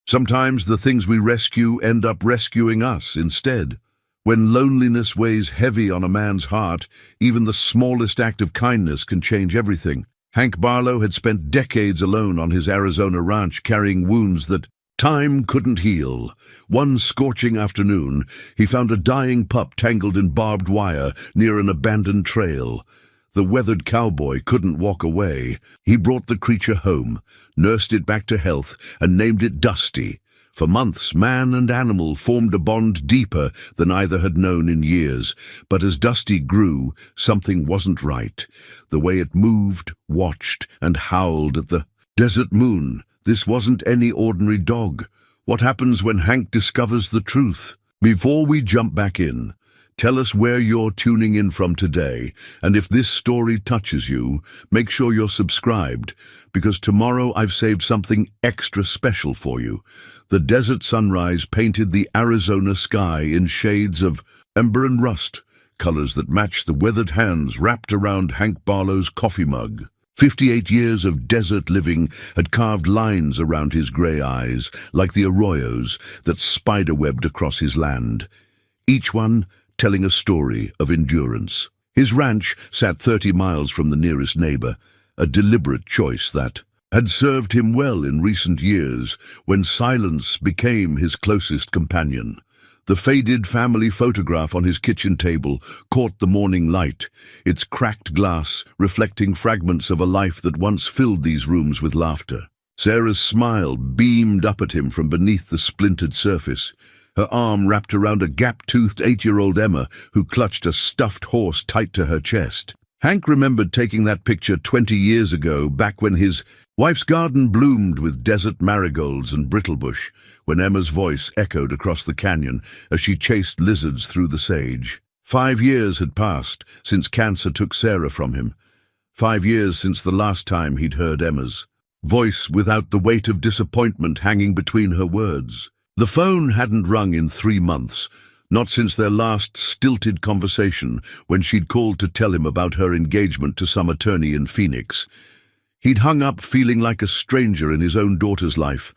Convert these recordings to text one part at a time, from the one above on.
Sometimes the things we rescue end up rescuing us instead. When loneliness weighs heavy on a man's heart, even the smallest act of kindness can change everything. Hank Barlow had spent decades alone on his Arizona ranch carrying wounds that time couldn't heal. One scorching afternoon, he found a dying pup tangled in barbed wire near an abandoned trail. The weathered cowboy couldn't walk away. He brought the creature home, nursed it back to health, and named it Dusty. For months, man and animal formed a bond deeper than either had known in years. But as Dusty grew, something wasn't right. The way it moved, watched, and howled at the desert moon. This wasn't any ordinary dog. What happens when Hank discovers the truth? Before we jump back in, tell us where you're tuning in from today, and if this story touches you, make sure you're subscribed, because tomorrow I've saved something extra special for you. The desert sunrise painted the Arizona sky in shades of ember and rust, colors that matched the weathered hands wrapped around Hank Barlow's coffee mug. 58 years of desert living had carved lines around his gray eyes, like the arroyos that spiderwebbed across his land, each one telling a story of endurance. His ranch sat 30 miles from the nearest neighbor, a deliberate choice that had served him well in recent years when silence became his closest companion. The faded family photograph on his kitchen table caught the morning light, its cracked glass reflecting fragments of a life that once filled these rooms with laughter. Sarah's smile beamed up at him from beneath the splintered surface, her arm wrapped around a gap-toothed 8-year-old Emma who clutched a stuffed horse tight to her chest. Hank remembered taking that picture 20 years ago, back when his wife's garden bloomed with desert marigolds and brittlebush, when Emma's voice echoed across the canyon as she chased lizards through the sage. 5 years had passed since cancer took Sarah from him. 5 years since the last time he'd heard Emma's voice without the weight of disappointment hanging between her words. The phone hadn't rung in 3 months, not since their last stilted conversation when she'd called to tell him about her engagement to some attorney in Phoenix. He'd hung up feeling like a stranger in his own daughter's life,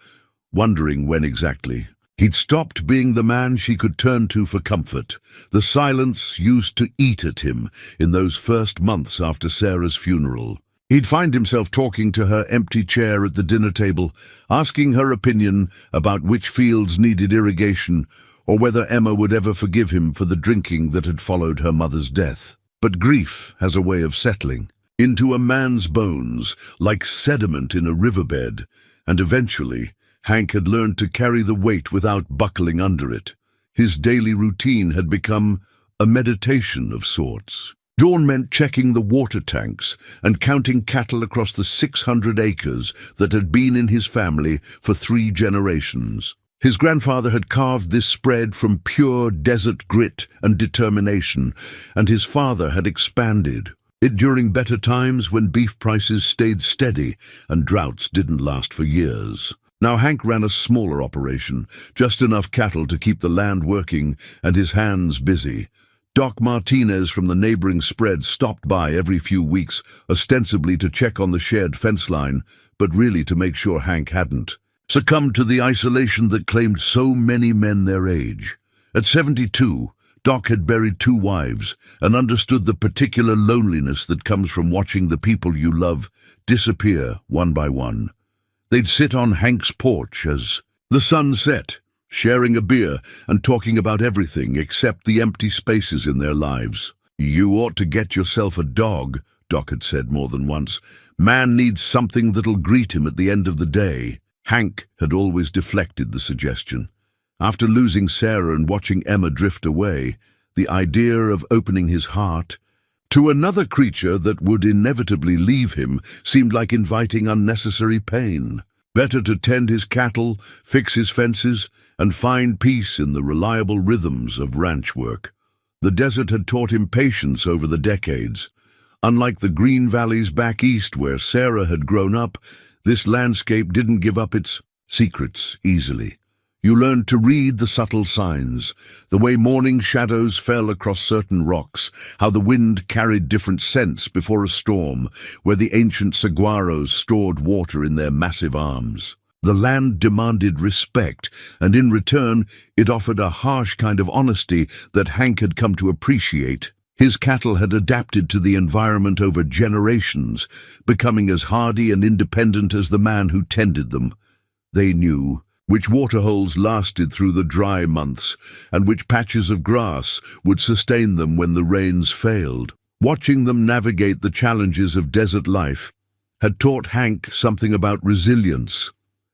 wondering when exactly. He'd stopped being the man she could turn to for comfort. The silence used to eat at him in those first months after Sarah's funeral. He'd find himself talking to her empty chair at the dinner table, asking her opinion about which fields needed irrigation or whether Emma would ever forgive him for the drinking that had followed her mother's death. But grief has a way of settling into a man's bones, like sediment in a riverbed, and eventually Hank had learned to carry the weight without buckling under it. His daily routine had become a meditation of sorts. Dawn meant checking the water tanks and counting cattle across the 600 acres that had been in his family for 3 generations. His grandfather had carved this spread from pure desert grit and determination, and his father had expanded it during better times when beef prices stayed steady and droughts didn't last for years. Now Hank ran a smaller operation, just enough cattle to keep the land working and his hands busy. Doc Martinez from the neighboring spread stopped by every few weeks, ostensibly to check on the shared fence line, but really to make sure Hank hadn't succumbed to the isolation that claimed so many men their age. At 72, Doc had buried 2 wives and understood the particular loneliness that comes from watching the people you love disappear one by one. They'd sit on Hank's porch as the sun set, sharing a beer and talking about everything except the empty spaces in their lives. "You ought to get yourself a dog," Doc had said more than once. "Man needs something that'll greet him at the end of the day." Hank had always deflected the suggestion. After losing Sarah and watching Emma drift away, the idea of opening his heart to another creature that would inevitably leave him seemed like inviting unnecessary pain. Better to tend his cattle, fix his fences, and find peace in the reliable rhythms of ranch work. The desert had taught him patience over the decades. Unlike the green valleys back east where Sarah had grown up, this landscape didn't give up its secrets easily. You learned to read the subtle signs, the way morning shadows fell across certain rocks, how the wind carried different scents before a storm, where the ancient saguaros stored water in their massive arms. The land demanded respect, and in return it offered a harsh kind of honesty that Hank had come to appreciate. His cattle had adapted to the environment over generations, becoming as hardy and independent as the man who tended them. They knew which waterholes lasted through the dry months, and which patches of grass would sustain them when the rains failed. Watching them navigate the challenges of desert life had taught Hank something about resilience,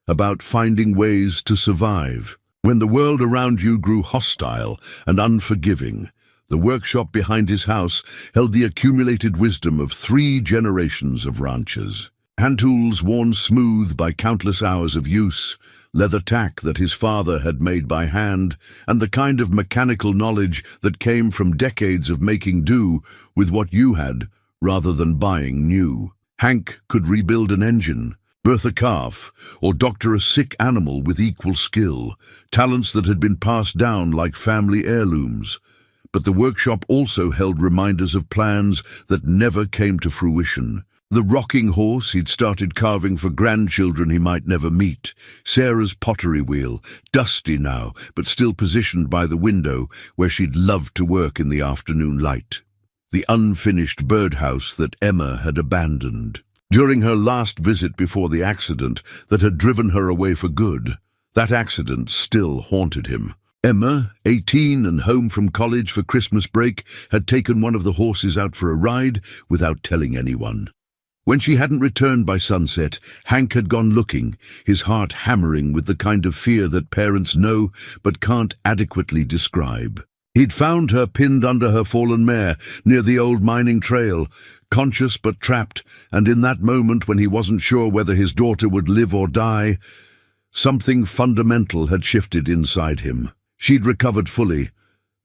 about finding ways to survive. When the world around you grew hostile and unforgiving, the workshop behind his house held the accumulated wisdom of 3 generations of ranchers. Hand tools worn smooth by countless hours of use, leather tack that his father had made by hand, and the kind of mechanical knowledge that came from decades of making do with what you had rather than buying new. Hank could rebuild an engine, birth a calf, or doctor a sick animal with equal skill, talents that had been passed down like family heirlooms. But the workshop also held reminders of plans that never came to fruition. The rocking horse he'd started carving for grandchildren he might never meet, Sarah's pottery wheel, dusty now, but still positioned by the window where she'd loved to work in the afternoon light. The unfinished birdhouse that Emma had abandoned during her last visit before the accident that had driven her away for good. That accident still haunted him. Emma, 18 and home from college for Christmas break, had taken one of the horses out for a ride without telling anyone. When she hadn't returned by sunset, Hank had gone looking, his heart hammering with the kind of fear that parents know but can't adequately describe. He'd found her pinned under her fallen mare near the old mining trail, conscious but trapped, and in that moment when he wasn't sure whether his daughter would live or die, something fundamental had shifted inside him. She'd recovered fully,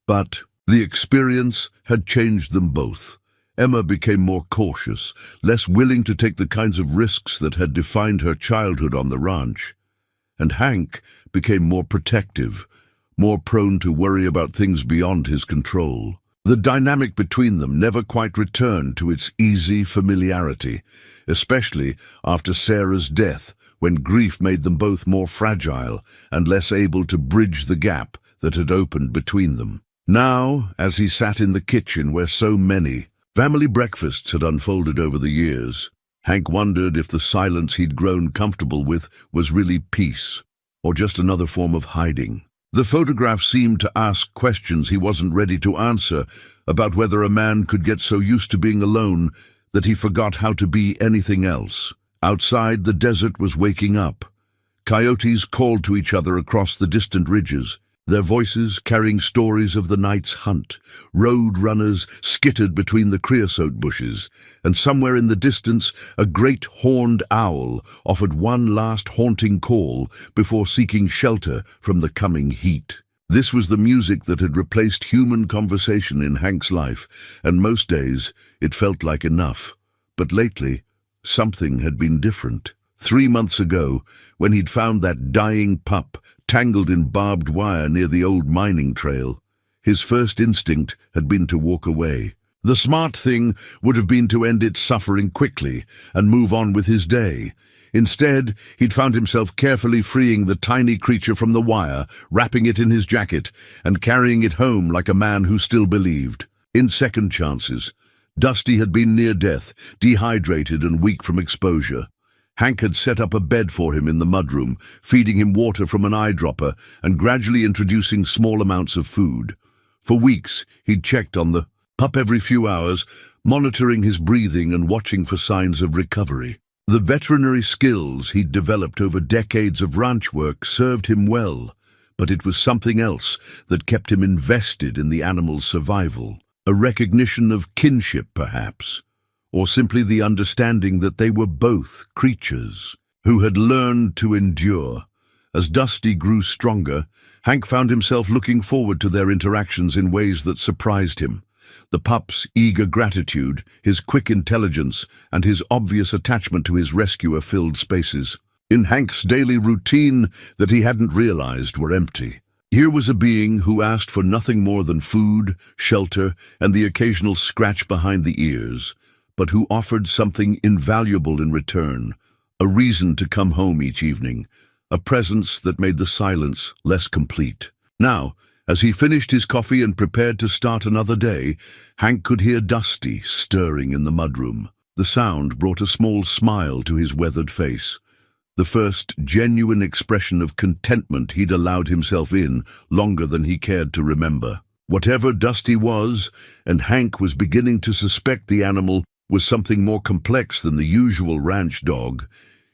but the experience had changed them both. Emma became more cautious, less willing to take the kinds of risks that had defined her childhood on the ranch. And Hank became more protective, more prone to worry about things beyond his control. The dynamic between them never quite returned to its easy familiarity, especially after Sarah's death, when grief made them both more fragile and less able to bridge the gap that had opened between them. Now, as he sat in the kitchen where so many family breakfasts had unfolded over the years, Hank wondered if the silence he'd grown comfortable with was really peace, or just another form of hiding. The photograph seemed to ask questions he wasn't ready to answer, about whether a man could get so used to being alone that he forgot how to be anything else. Outside, the desert was waking up. Coyotes called to each other across the distant ridges, their voices carrying stories of the night's hunt. Road runners skittered between the creosote bushes, and somewhere in the distance a great horned owl offered one last haunting call before seeking shelter from the coming heat. This was the music that had replaced human conversation in Hank's life, and most days it felt like enough. But lately, something had been different. 3 months ago, when he'd found that dying pup tangled in barbed wire near the old mining trail, his first instinct had been to walk away. The smart thing would have been to end its suffering quickly and move on with his day. Instead, he'd found himself carefully freeing the tiny creature from the wire, wrapping it in his jacket, and carrying it home like a man who still believed in second chances. Dusty had been near death, dehydrated and weak from exposure. Hank had set up a bed for him in the mudroom, feeding him water from an eyedropper and gradually introducing small amounts of food. For weeks, he'd checked on the pup every few hours, monitoring his breathing and watching for signs of recovery. The veterinary skills he'd developed over decades of ranch work served him well, but it was something else that kept him invested in the animal's survival. A recognition of kinship, perhaps, or simply the understanding that they were both creatures who had learned to endure. As Dusty grew stronger, Hank found himself looking forward to their interactions in ways that surprised him. The pup's eager gratitude, his quick intelligence, and his obvious attachment to his rescuer filled spaces in Hank's daily routine that he hadn't realized were empty. Here was a being who asked for nothing more than food, shelter, and the occasional scratch behind the ears, but who offered something invaluable in return, a reason to come home each evening, a presence that made the silence less complete. Now, as he finished his coffee and prepared to start another day, Hank could hear Dusty stirring in the mudroom. The sound brought a small smile to his weathered face, the first genuine expression of contentment he'd allowed himself in longer than he cared to remember. Whatever Dusty was, and Hank was beginning to suspect the animal was something more complex than the usual ranch dog,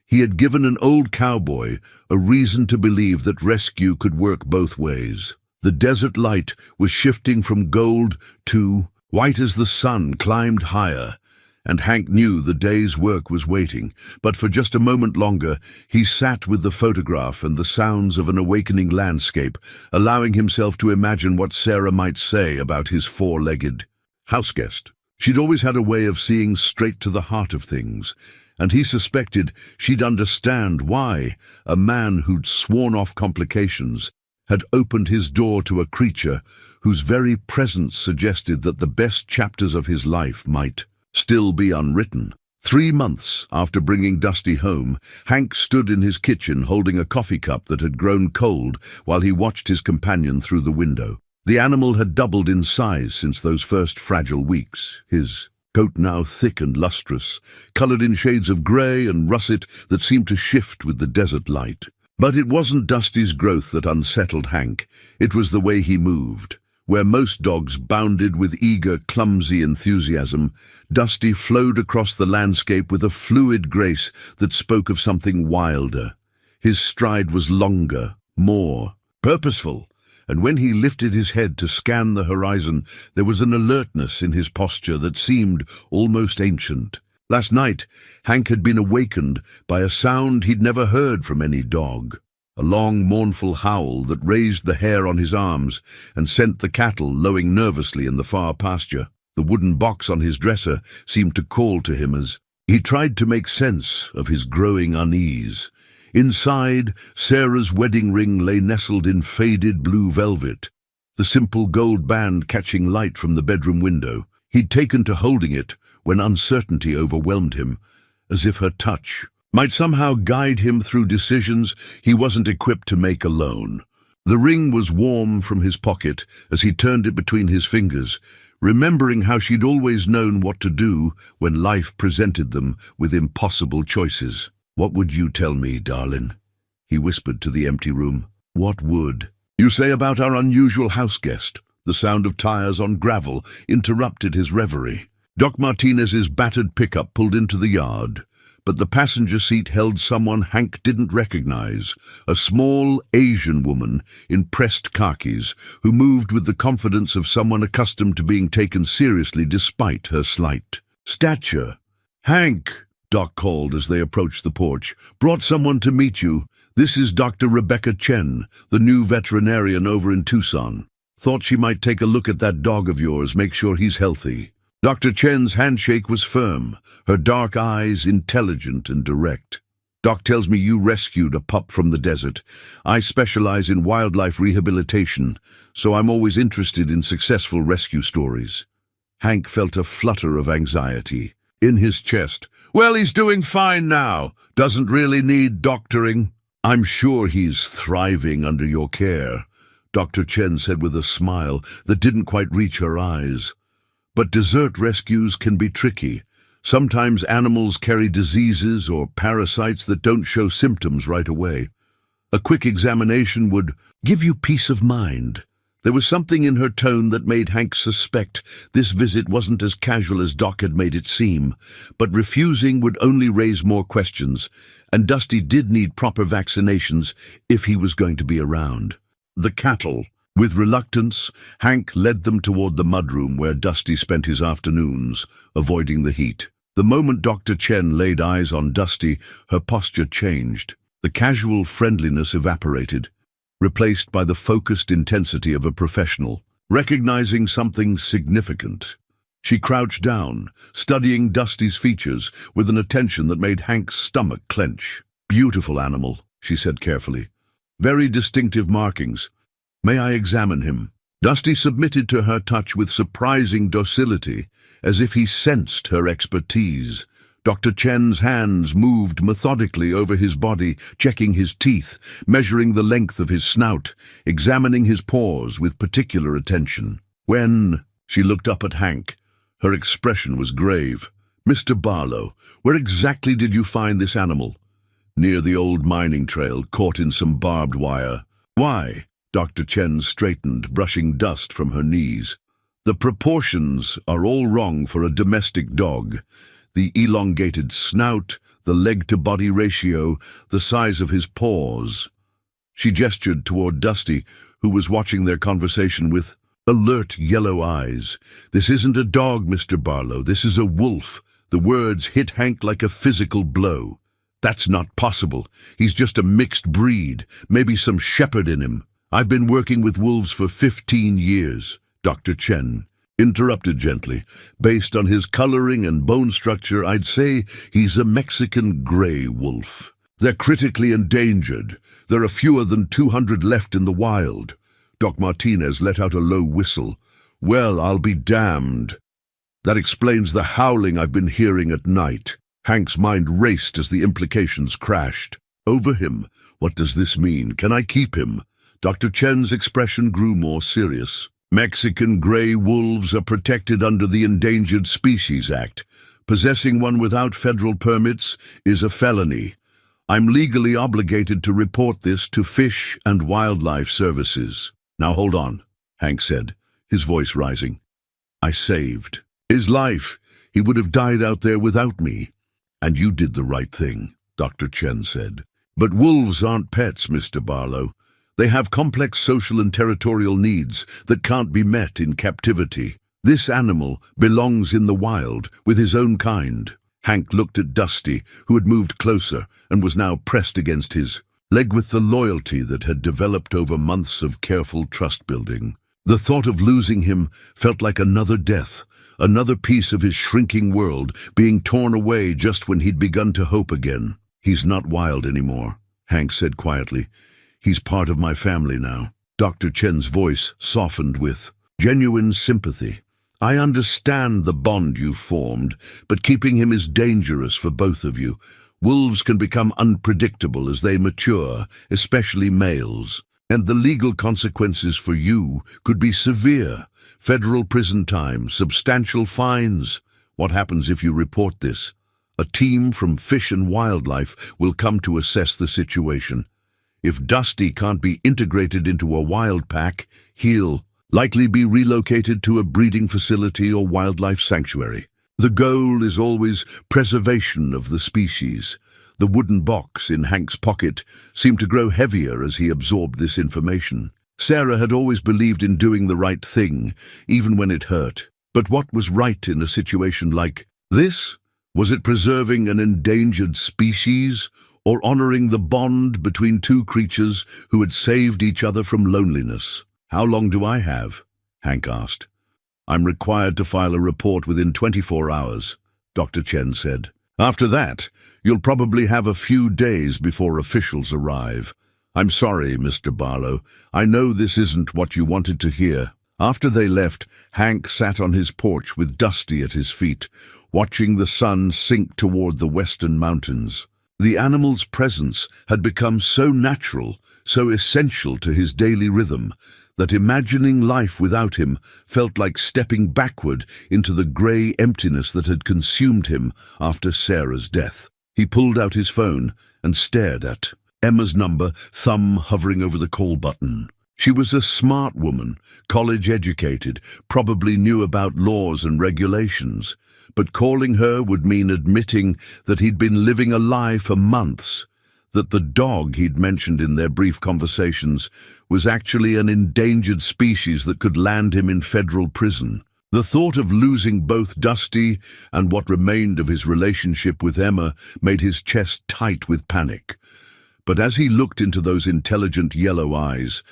he had given an old cowboy a reason to believe that rescue could work both ways. The desert light was shifting from gold to white as the sun climbed higher, and Hank knew the day's work was waiting. But for just a moment longer, he sat with the photograph and the sounds of an awakening landscape, allowing himself to imagine what Sarah might say about his four-legged houseguest. She'd always had a way of seeing straight to the heart of things, and he suspected she'd understand why a man who'd sworn off complications had opened his door to a creature whose very presence suggested that the best chapters of his life might still be unwritten. 3 months after bringing Dusty home, Hank stood in his kitchen holding a coffee cup that had grown cold while he watched his companion through the window. The animal had doubled in size since those first fragile weeks, his coat now thick and lustrous, colored in shades of gray and russet that seemed to shift with the desert light. But it wasn't Dusty's growth that unsettled Hank, it was the way he moved. Where most dogs bounded with eager, clumsy enthusiasm, Dusty flowed across the landscape with a fluid grace that spoke of something wilder. His stride was longer, more purposeful, and when he lifted his head to scan the horizon, there was an alertness in his posture that seemed almost ancient. Last night, Hank had been awakened by a sound he'd never heard from any dog. A long, mournful howl that raised the hair on his arms and sent the cattle lowing nervously in the far pasture. The wooden box on his dresser seemed to call to him as he tried to make sense of his growing unease. Inside, Sarah's wedding ring lay nestled in faded blue velvet, the simple gold band catching light from the bedroom window. He'd taken to holding it when uncertainty overwhelmed him, as if her touch might somehow guide him through decisions he wasn't equipped to make alone. The ring was warm from his pocket as he turned it between his fingers, remembering how she'd always known what to do when life presented them with impossible choices. "What would you tell me, darling?" he whispered to the empty room. "What would you say about our unusual house guest?" The sound of tires on gravel interrupted his reverie. Doc Martinez's battered pickup pulled into the yard, but the passenger seat held someone Hank didn't recognize, a small Asian woman in pressed khakis who moved with the confidence of someone accustomed to being taken seriously despite her slight stature. "Hank," Doc called as they approached the porch, "brought someone to meet you. This is Dr. Rebecca Chen, the new veterinarian over in Tucson. Thought she might take a look at that dog of yours, make sure he's healthy." Dr. Chen's handshake was firm, her dark eyes intelligent and direct. "Doc tells me you rescued a pup from the desert. I specialize in wildlife rehabilitation, so I'm always interested in successful rescue stories." Hank felt a flutter of anxiety in his chest. "Well, he's doing fine now. Doesn't really need doctoring." "I'm sure he's thriving under your care," Dr. Chen said with a smile that didn't quite reach her eyes. "But desert rescues can be tricky. Sometimes animals carry diseases or parasites that don't show symptoms right away. A quick examination would give you peace of mind." There was something in her tone that made Hank suspect this visit wasn't as casual as Doc had made it seem, but refusing would only raise more questions, and Dusty did need proper vaccinations if he was going to be around. The cattle. With reluctance, Hank led them toward the mudroom where Dusty spent his afternoons, avoiding the heat. The moment Dr. Chen laid eyes on Dusty, her posture changed. The casual friendliness evaporated, replaced by the focused intensity of a professional. Recognizing something significant, she crouched down, studying Dusty's features with an attention that made Hank's stomach clench. "Beautiful animal," she said carefully. "Very distinctive markings. May I examine him?" Dusty submitted to her touch with surprising docility, as if he sensed her expertise. Dr. Chen's hands moved methodically over his body, checking his teeth, measuring the length of his snout, examining his paws with particular attention. When she looked up at Hank, her expression was grave. "Mr. Barlow, where exactly did you find this animal?" "Near the old mining trail, caught in some barbed wire." "Why?" Dr. Chen straightened, brushing dust from her knees. "The proportions are all wrong for a domestic dog. The elongated snout, the leg-to-body ratio, the size of his paws." She gestured toward Dusty, who was watching their conversation with alert yellow eyes. "This isn't a dog, Mr. Barlow. This is a wolf." The words hit Hank like a physical blow. "That's not possible. He's just a mixed breed, maybe some shepherd in him." "I've been working with wolves for 15 years, Dr. Chen interrupted gently. "Based on his coloring and bone structure, I'd say he's a Mexican gray wolf. They're critically endangered. There are fewer than 200 left in the wild." Doc Martinez let out a low whistle. "Well, I'll be damned. That explains the howling I've been hearing at night." Hank's mind raced as the implications crashed. "Over him? What does this mean? Can I keep him?" Dr. Chen's expression grew more serious. "Mexican gray wolves are protected under the Endangered Species Act. Possessing one without federal permits is a felony. I'm legally obligated to report this to Fish and Wildlife Services." "Now hold on," Hank said, his voice rising. "I saved his life. He would have died out there without me." "And you did the right thing," Dr. Chen said. "But wolves aren't pets, Mr. Barlow. They have complex social and territorial needs that can't be met in captivity. This animal belongs in the wild, with his own kind." Hank looked at Dusty, who had moved closer and was now pressed against his leg with the loyalty that had developed over months of careful trust-building. The thought of losing him felt like another death, another piece of his shrinking world being torn away just when he'd begun to hope again. "He's not wild anymore," Hank said quietly. "He's part of my family now." Dr. Chen's voice softened with genuine sympathy. "I understand the bond you've formed, but keeping him is dangerous for both of you. Wolves can become unpredictable as they mature, especially males. And the legal consequences for you could be severe. Federal prison time, substantial fines. What happens if you report this? A team from Fish and Wildlife will come to assess the situation. If Dusty can't be integrated into a wild pack, he'll likely be relocated to a breeding facility or wildlife sanctuary. The goal is always preservation of the species." The wooden box in Hank's pocket seemed to grow heavier as he absorbed this information. Sarah had always believed in doing the right thing, even when it hurt. But what was right in a situation like this? Was it preserving an endangered species, or honoring the bond between two creatures who had saved each other from loneliness? "How long do I have?" Hank asked. "I'm required to file a report within 24 hours, Dr. Chen said. "After that, you'll probably have a few days before officials arrive. I'm sorry, Mr. Barlow. I know this isn't what you wanted to hear." After they left, Hank sat on his porch with Dusty at his feet, watching the sun sink toward the western mountains. The animal's presence had become so natural, so essential to his daily rhythm, that imagining life without him felt like stepping backward into the grey emptiness that had consumed him after Sarah's death. He pulled out his phone and stared at Emma's number, thumb hovering over the call button. She was a smart woman, college-educated, probably knew about laws and regulations, but calling her would mean admitting that he'd been living a lie for months, that the dog he'd mentioned in their brief conversations was actually an endangered species that could land him in federal prison. The thought of losing both Dusty and what remained of his relationship with Emma made his chest tight with panic. But as he looked into those intelligent yellow eyes,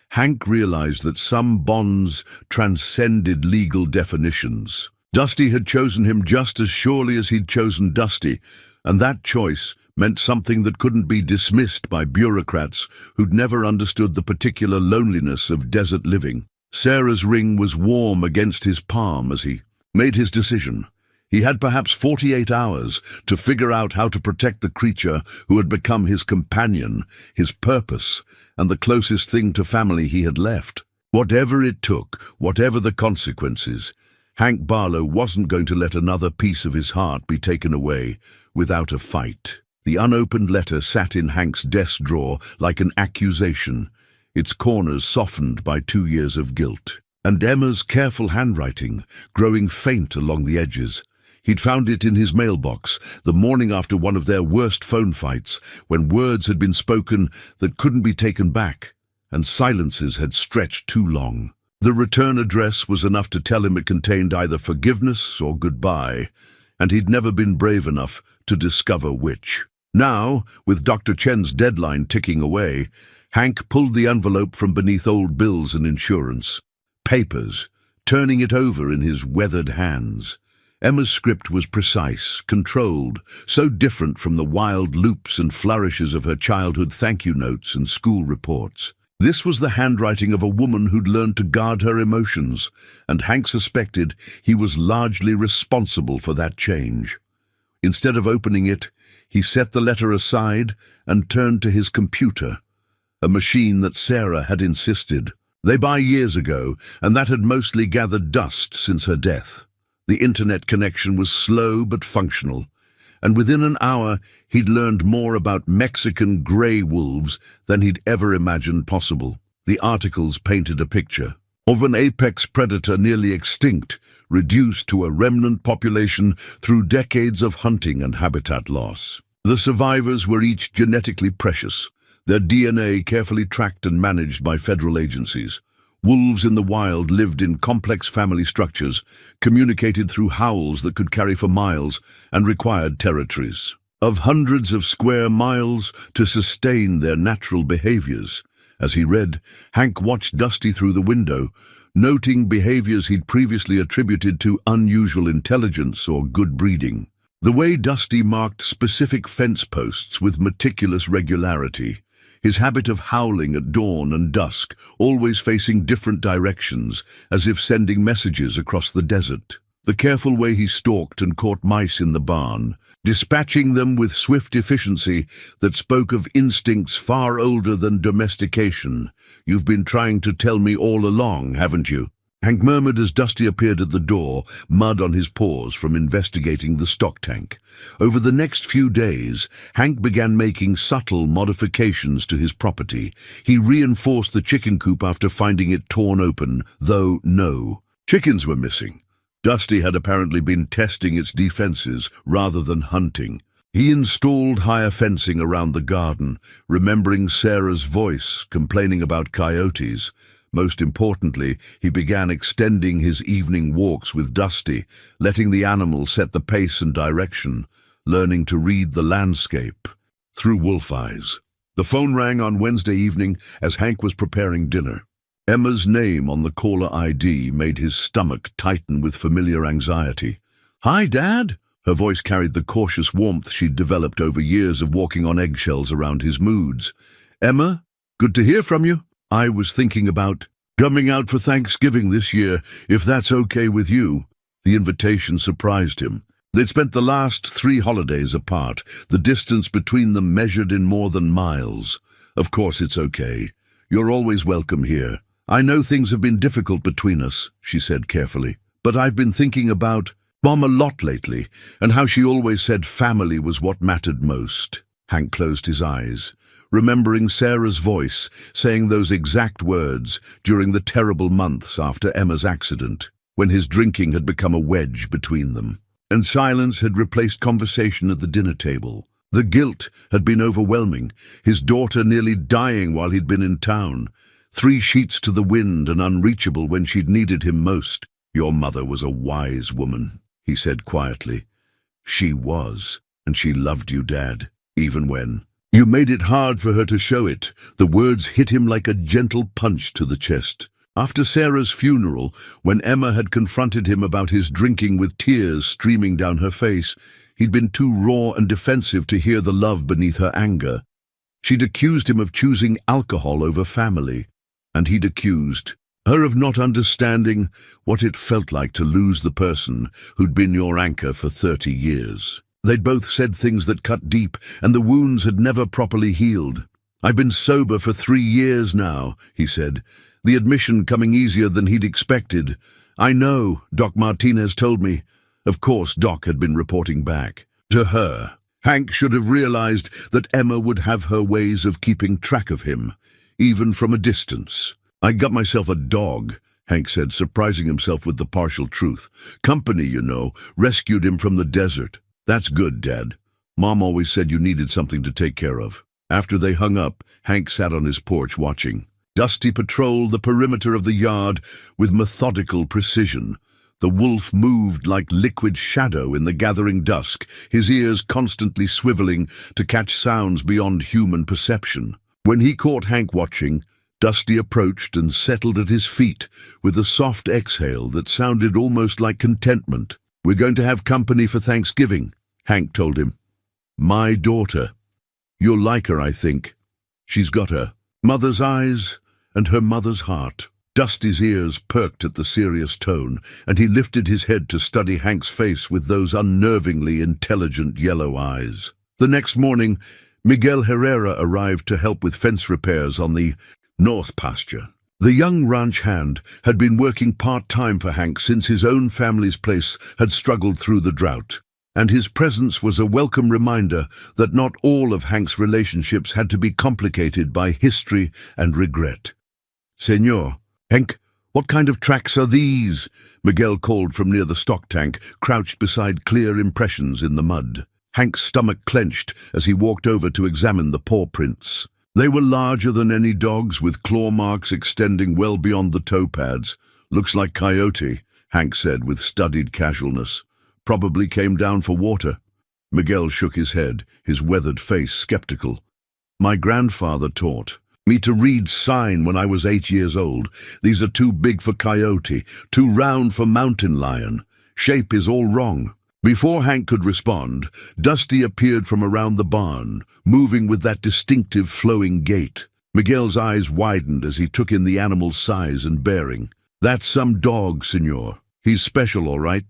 Hank realized that some bonds transcended legal definitions. Dusty had chosen him just as surely as he'd chosen Dusty, and that choice meant something that couldn't be dismissed by bureaucrats who'd never understood the particular loneliness of desert living. Sarah's ring was warm against his palm as he made his decision. He had perhaps 48 hours to figure out how to protect the creature who had become his companion, his purpose, and the closest thing to family he had left. Whatever it took, whatever the consequences, Hank Barlow wasn't going to let another piece of his heart be taken away without a fight. The unopened letter sat in Hank's desk drawer like an accusation, its corners softened by 2 years of guilt. And Emma's careful handwriting, growing faint along the edges. He'd found it in his mailbox the morning after one of their worst phone fights, when words had been spoken that couldn't be taken back, and silences had stretched too long. The return address was enough to tell him it contained either forgiveness or goodbye, and he'd never been brave enough to discover which. Now, with Dr. Chen's deadline ticking away, Hank pulled the envelope from beneath old bills and insurance. Papers, turning it over in his weathered hands. Emma's script was precise, controlled, so different from the wild loops and flourishes of her childhood thank-you notes and school reports. This was the handwriting of a woman who'd learned to guard her emotions, and Hank suspected he was largely responsible for that change. Instead of opening it, he set the letter aside and turned to his computer, a machine that Sarah had insisted. They buy years ago, and that had mostly gathered dust since her death. The internet connection was slow but functional, and within an hour he'd learned more about Mexican grey wolves than he'd ever imagined possible. The articles painted a picture of an apex predator nearly extinct, reduced to a remnant population through decades of hunting and habitat loss. The survivors were each genetically precious, their DNA carefully tracked and managed by federal agencies. Wolves in the wild lived in complex family structures, communicated through howls that could carry for miles, and required territories of hundreds of square miles to sustain their natural behaviors. As he read, Hank watched Dusty through the window, noting behaviors he'd previously attributed to unusual intelligence or good breeding. The way Dusty marked specific fence posts with meticulous regularity, his habit of howling at dawn and dusk, always facing different directions, as if sending messages across the desert. The careful way he stalked and caught mice in the barn, dispatching them with swift efficiency that spoke of instincts far older than domestication. "You've been trying to tell me all along, haven't you?" Hank murmured as Dusty appeared at the door, mud on his paws from investigating the stock tank. Over the next few days, Hank began making subtle modifications to his property. He reinforced the chicken coop after finding it torn open, though no chickens were missing. Dusty had apparently been testing its defenses rather than hunting. He installed higher fencing around the garden, remembering Sarah's voice complaining about coyotes. Most importantly, he began extending his evening walks with Dusty, letting the animal set the pace and direction, learning to read the landscape through wolf eyes. The phone rang on Wednesday evening as Hank was preparing dinner. Emma's name on the caller ID made his stomach tighten with familiar anxiety. "Hi, Dad." Her voice carried the cautious warmth she'd developed over years of walking on eggshells around his moods. "Emma, good to hear from you. I was thinking about coming out for Thanksgiving this year, if that's okay with you." The invitation surprised him. They'd spent the last 3 holidays apart, the distance between them measured in more than miles. "Of course it's okay. You're always welcome here. I know things have been difficult between us," she said carefully, "but I've been thinking about Mom a lot lately, and how she always said family was what mattered most." Hank closed his eyes, remembering Sarah's voice saying those exact words during the terrible months after Emma's accident, when his drinking had become a wedge between them, and silence had replaced conversation at the dinner table. The guilt had been overwhelming, his daughter nearly dying while he'd been in town, 3 sheets to the wind and unreachable when she'd needed him most. "Your mother was a wise woman," he said quietly. "She was, and she loved you, Dad, even when you made it hard for her to show it." The words hit him like a gentle punch to the chest. After Sarah's funeral, when Emma had confronted him about his drinking with tears streaming down her face, he'd been too raw and defensive to hear the love beneath her anger. She'd accused him of choosing alcohol over family, and he'd accused Her of not understanding what it felt like to lose the person who'd been your anchor for 30 years. They'd both said things that cut deep, and the wounds had never properly healed. "I've been sober for 3 years now," he said, the admission coming easier than he'd expected. "I know, Doc Martinez told me." Of course, Doc had been reporting back. To her, Hank should have realized that Emma would have her ways of keeping track of him, even from a distance. "I got myself a dog," Hank said, surprising himself with the partial truth. "Company, you know, rescued him from the desert." "That's good, Dad. Mom always said you needed something to take care of." After they hung up, Hank sat on his porch watching. Dusty patrolled the perimeter of the yard with methodical precision. The wolf moved like liquid shadow in the gathering dusk, his ears constantly swiveling to catch sounds beyond human perception. When he caught Hank watching, Dusty approached and settled at his feet with a soft exhale that sounded almost like contentment. "We're going to have company for Thanksgiving," Hank told him. "My daughter. You'll like her, I think. She's got her mother's eyes and her mother's heart." Dusty's ears perked at the serious tone, and he lifted his head to study Hank's face with those unnervingly intelligent yellow eyes. The next morning, Miguel Herrera arrived to help with fence repairs on the north pasture. The young ranch hand had been working part-time for Hank since his own family's place had struggled through the drought, and his presence was a welcome reminder that not all of Hank's relationships had to be complicated by history and regret. "Senor, Hank, what kind of tracks are these?" Miguel called from near the stock tank, crouched beside clear impressions in the mud. Hank's stomach clenched as he walked over to examine the paw prints. They were larger than any dogs, with claw marks extending well beyond the toe pads. "Looks like coyote," Hank said with studied casualness. "Probably came down for water." Miguel shook his head, his weathered face skeptical. "My grandfather taught me to read sign when I was 8 years old. These are too big for coyote, too round for mountain lion. Shape is all wrong." Before Hank could respond, Dusty appeared from around the barn, moving with that distinctive flowing gait. Miguel's eyes widened as he took in the animal's size and bearing. "That's some dog, senor. He's special, all right,"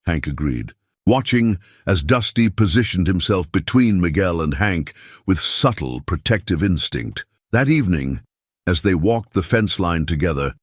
Hank agreed, watching as Dusty positioned himself between Miguel and Hank with subtle protective instinct. That evening, as they walked the fence line together,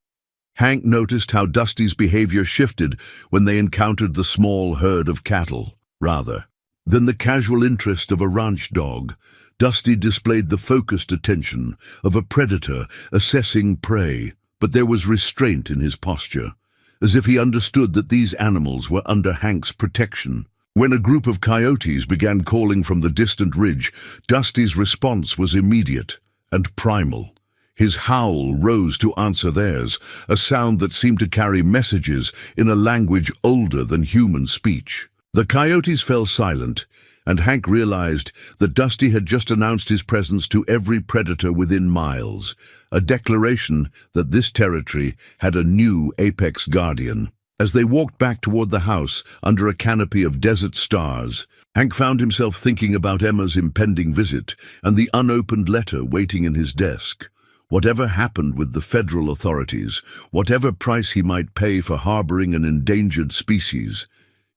Hank noticed how Dusty's behavior shifted when they encountered the small herd of cattle. Rather than the casual interest of a ranch dog, Dusty displayed the focused attention of a predator assessing prey, but there was restraint in his posture, as if he understood that these animals were under Hank's protection. When a group of coyotes began calling from the distant ridge, Dusty's response was immediate and primal. His howl rose to answer theirs, a sound that seemed to carry messages in a language older than human speech. The coyotes fell silent, and Hank realized that Dusty had just announced his presence to every predator within miles, a declaration that this territory had a new apex guardian. As they walked back toward the house under a canopy of desert stars, Hank found himself thinking about Emma's impending visit and the unopened letter waiting in his desk. Whatever happened with the federal authorities, whatever price he might pay for harboring an endangered species,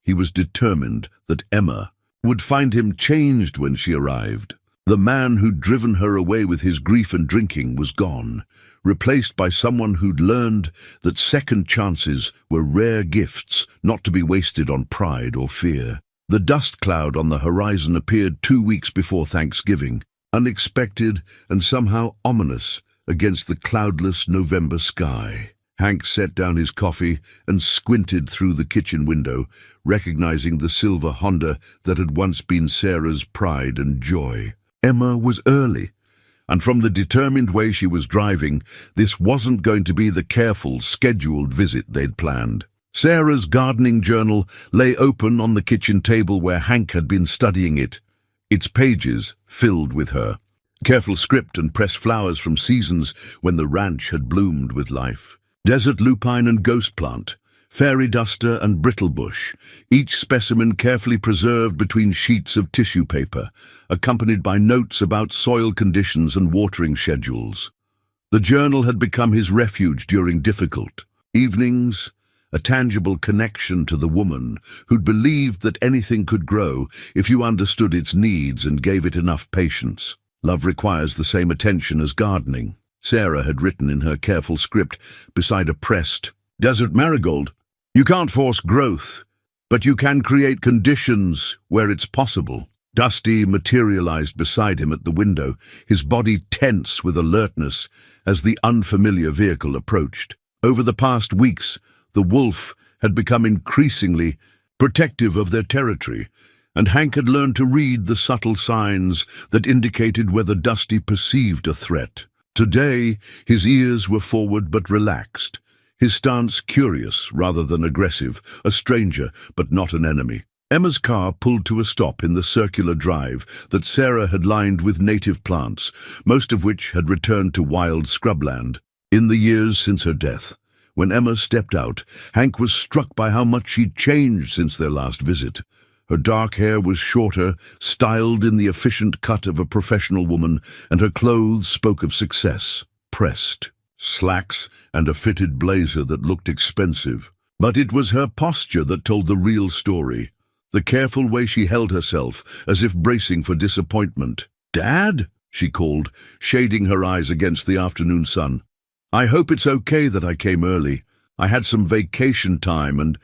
he was determined that Emma would find him changed when she arrived. The man who'd driven her away with his grief and drinking was gone, replaced by someone who'd learned that second chances were rare gifts not to be wasted on pride or fear. The dust cloud on the horizon appeared 2 weeks before Thanksgiving, unexpected and somehow ominous against the cloudless November sky. Hank set down his coffee and squinted through the kitchen window, recognizing the silver Honda that had once been Sarah's pride and joy. Emma was early, and from the determined way she was driving, this wasn't going to be the careful, scheduled visit they'd planned. Sarah's gardening journal lay open on the kitchen table where Hank had been studying it, its pages filled with her careful script and pressed flowers from seasons when the ranch had bloomed with life. Desert lupine and ghost plant, fairy duster and brittlebush, each specimen carefully preserved between sheets of tissue paper, accompanied by notes about soil conditions and watering schedules. The journal had become his refuge during difficult evenings, a tangible connection to the woman who'd believed that anything could grow if you understood its needs and gave it enough patience. Love requires the same attention as gardening, Sarah had written in her careful script beside a pressed desert marigold. You can't force growth, but you can create conditions where it's possible. Dusty materialized beside him at the window, his body tense with alertness as the unfamiliar vehicle approached. Over the past weeks, the wolf had become increasingly protective of their territory, and Hank had learned to read the subtle signs that indicated whether Dusty perceived a threat. Today, his ears were forward but relaxed, his stance curious rather than aggressive, a stranger but not an enemy. Emma's car pulled to a stop in the circular drive that Sarah had lined with native plants, most of which had returned to wild scrubland. In the years since her death, when Emma stepped out, Hank was struck by how much she'd changed since their last visit. Her dark hair was shorter, styled in the efficient cut of a professional woman, and her clothes spoke of success. Pressed slacks and a fitted blazer that looked expensive. But it was her posture that told the real story. The careful way she held herself, as if bracing for disappointment. "Dad?" she called, shading her eyes against the afternoon sun. "I hope it's okay that I came early. I had some vacation time and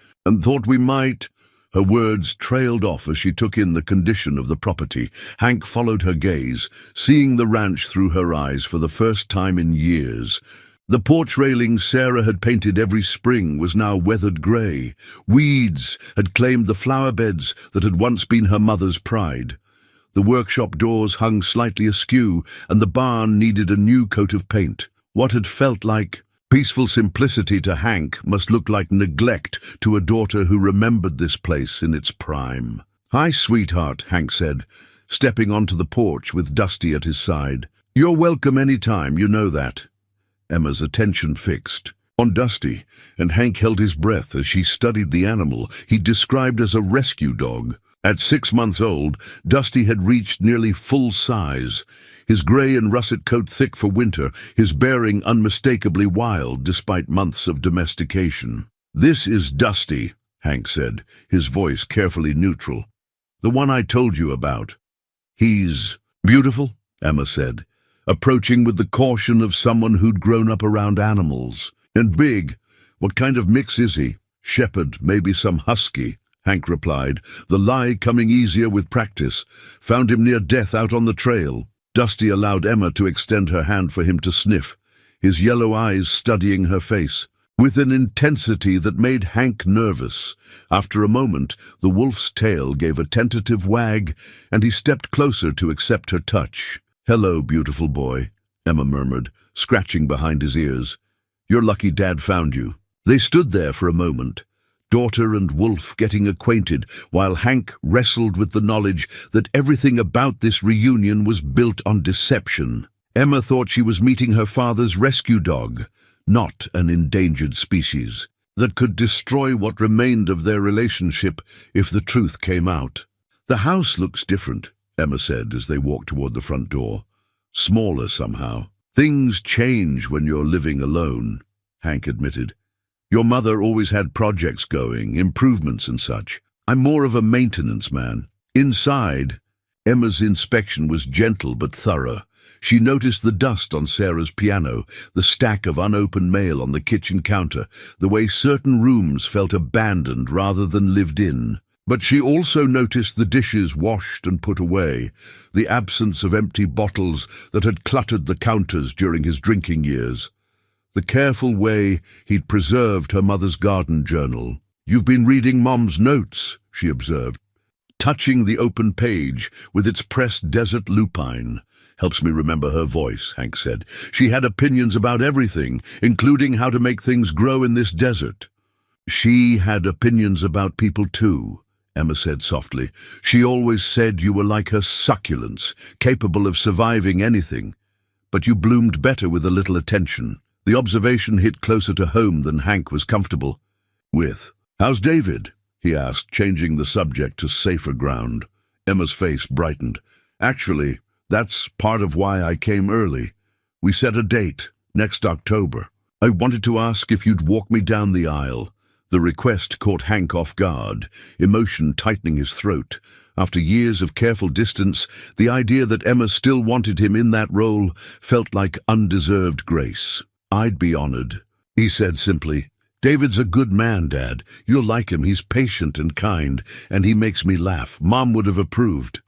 thought we might—" Her words trailed off as she took in the condition of the property. Hank followed her gaze, seeing the ranch through her eyes for the first time in years. The porch railing Sarah had painted every spring was now weathered grey. Weeds had claimed the flower beds that had once been her mother's pride. The workshop doors hung slightly askew, and the barn needed a new coat of paint. What had felt like peaceful simplicity to Hank must look like neglect to a daughter who remembered this place in its prime. "Hi, sweetheart," Hank said, stepping onto the porch with Dusty at his side. "You're welcome any time, you know that." Emma's attention fixed on Dusty, and Hank held his breath as she studied the animal he described as a rescue dog. At 6 months old, Dusty had reached nearly full size, his grey and russet coat thick for winter, his bearing unmistakably wild despite months of domestication. "This is Dusty," Hank said, his voice carefully neutral. "The one I told you about." "He's beautiful," Emma said, approaching with the caution of someone who'd grown up around animals. "And big. What kind of mix is he?" "Shepherd, maybe some husky," Hank replied, the lie coming easier with practice. "Found him near death out on the trail." Dusty allowed Emma to extend her hand for him to sniff, his yellow eyes studying her face, with an intensity that made Hank nervous. After a moment, the wolf's tail gave a tentative wag, and he stepped closer to accept her touch. "Hello, beautiful boy," Emma murmured, scratching behind his ears. "You're lucky Dad found you." They stood there for a moment, daughter and wolf getting acquainted, while Hank wrestled with the knowledge that everything about this reunion was built on deception. Emma thought she was meeting her father's rescue dog, not an endangered species, that could destroy what remained of their relationship if the truth came out. "The house looks different," Emma said as they walked toward the front door. "Smaller somehow." "Things change when you're living alone," Hank admitted. "Your mother always had projects going, improvements and such. I'm more of a maintenance man." Inside, Emma's inspection was gentle but thorough. She noticed the dust on Sarah's piano, the stack of unopened mail on the kitchen counter, the way certain rooms felt abandoned rather than lived in. But she also noticed the dishes washed and put away, the absence of empty bottles that had cluttered the counters during his drinking years, the careful way he'd preserved her mother's garden journal. "You've been reading Mom's notes," she observed, touching the open page with its pressed desert lupine. "Helps me remember her voice," Hank said. "She had opinions about everything, including how to make things grow in this desert." "She had opinions about people too," Emma said softly. "She always said you were like her succulents, capable of surviving anything. But you bloomed better with a little attention." The observation hit closer to home than Hank was comfortable with. "How's David?" he asked, changing the subject to safer ground. Emma's face brightened. "Actually, that's part of why I came early. We set a date Next October. I wanted to ask if you'd walk me down the aisle. The request caught Hank off guard, emotion tightening his throat. After years of careful distance, the idea that Emma still wanted him in that role felt like undeserved grace. I'd be honored, he said simply. David's a good man, Dad. You'll like him. He's patient and kind, and he makes me laugh. Mom would have approved.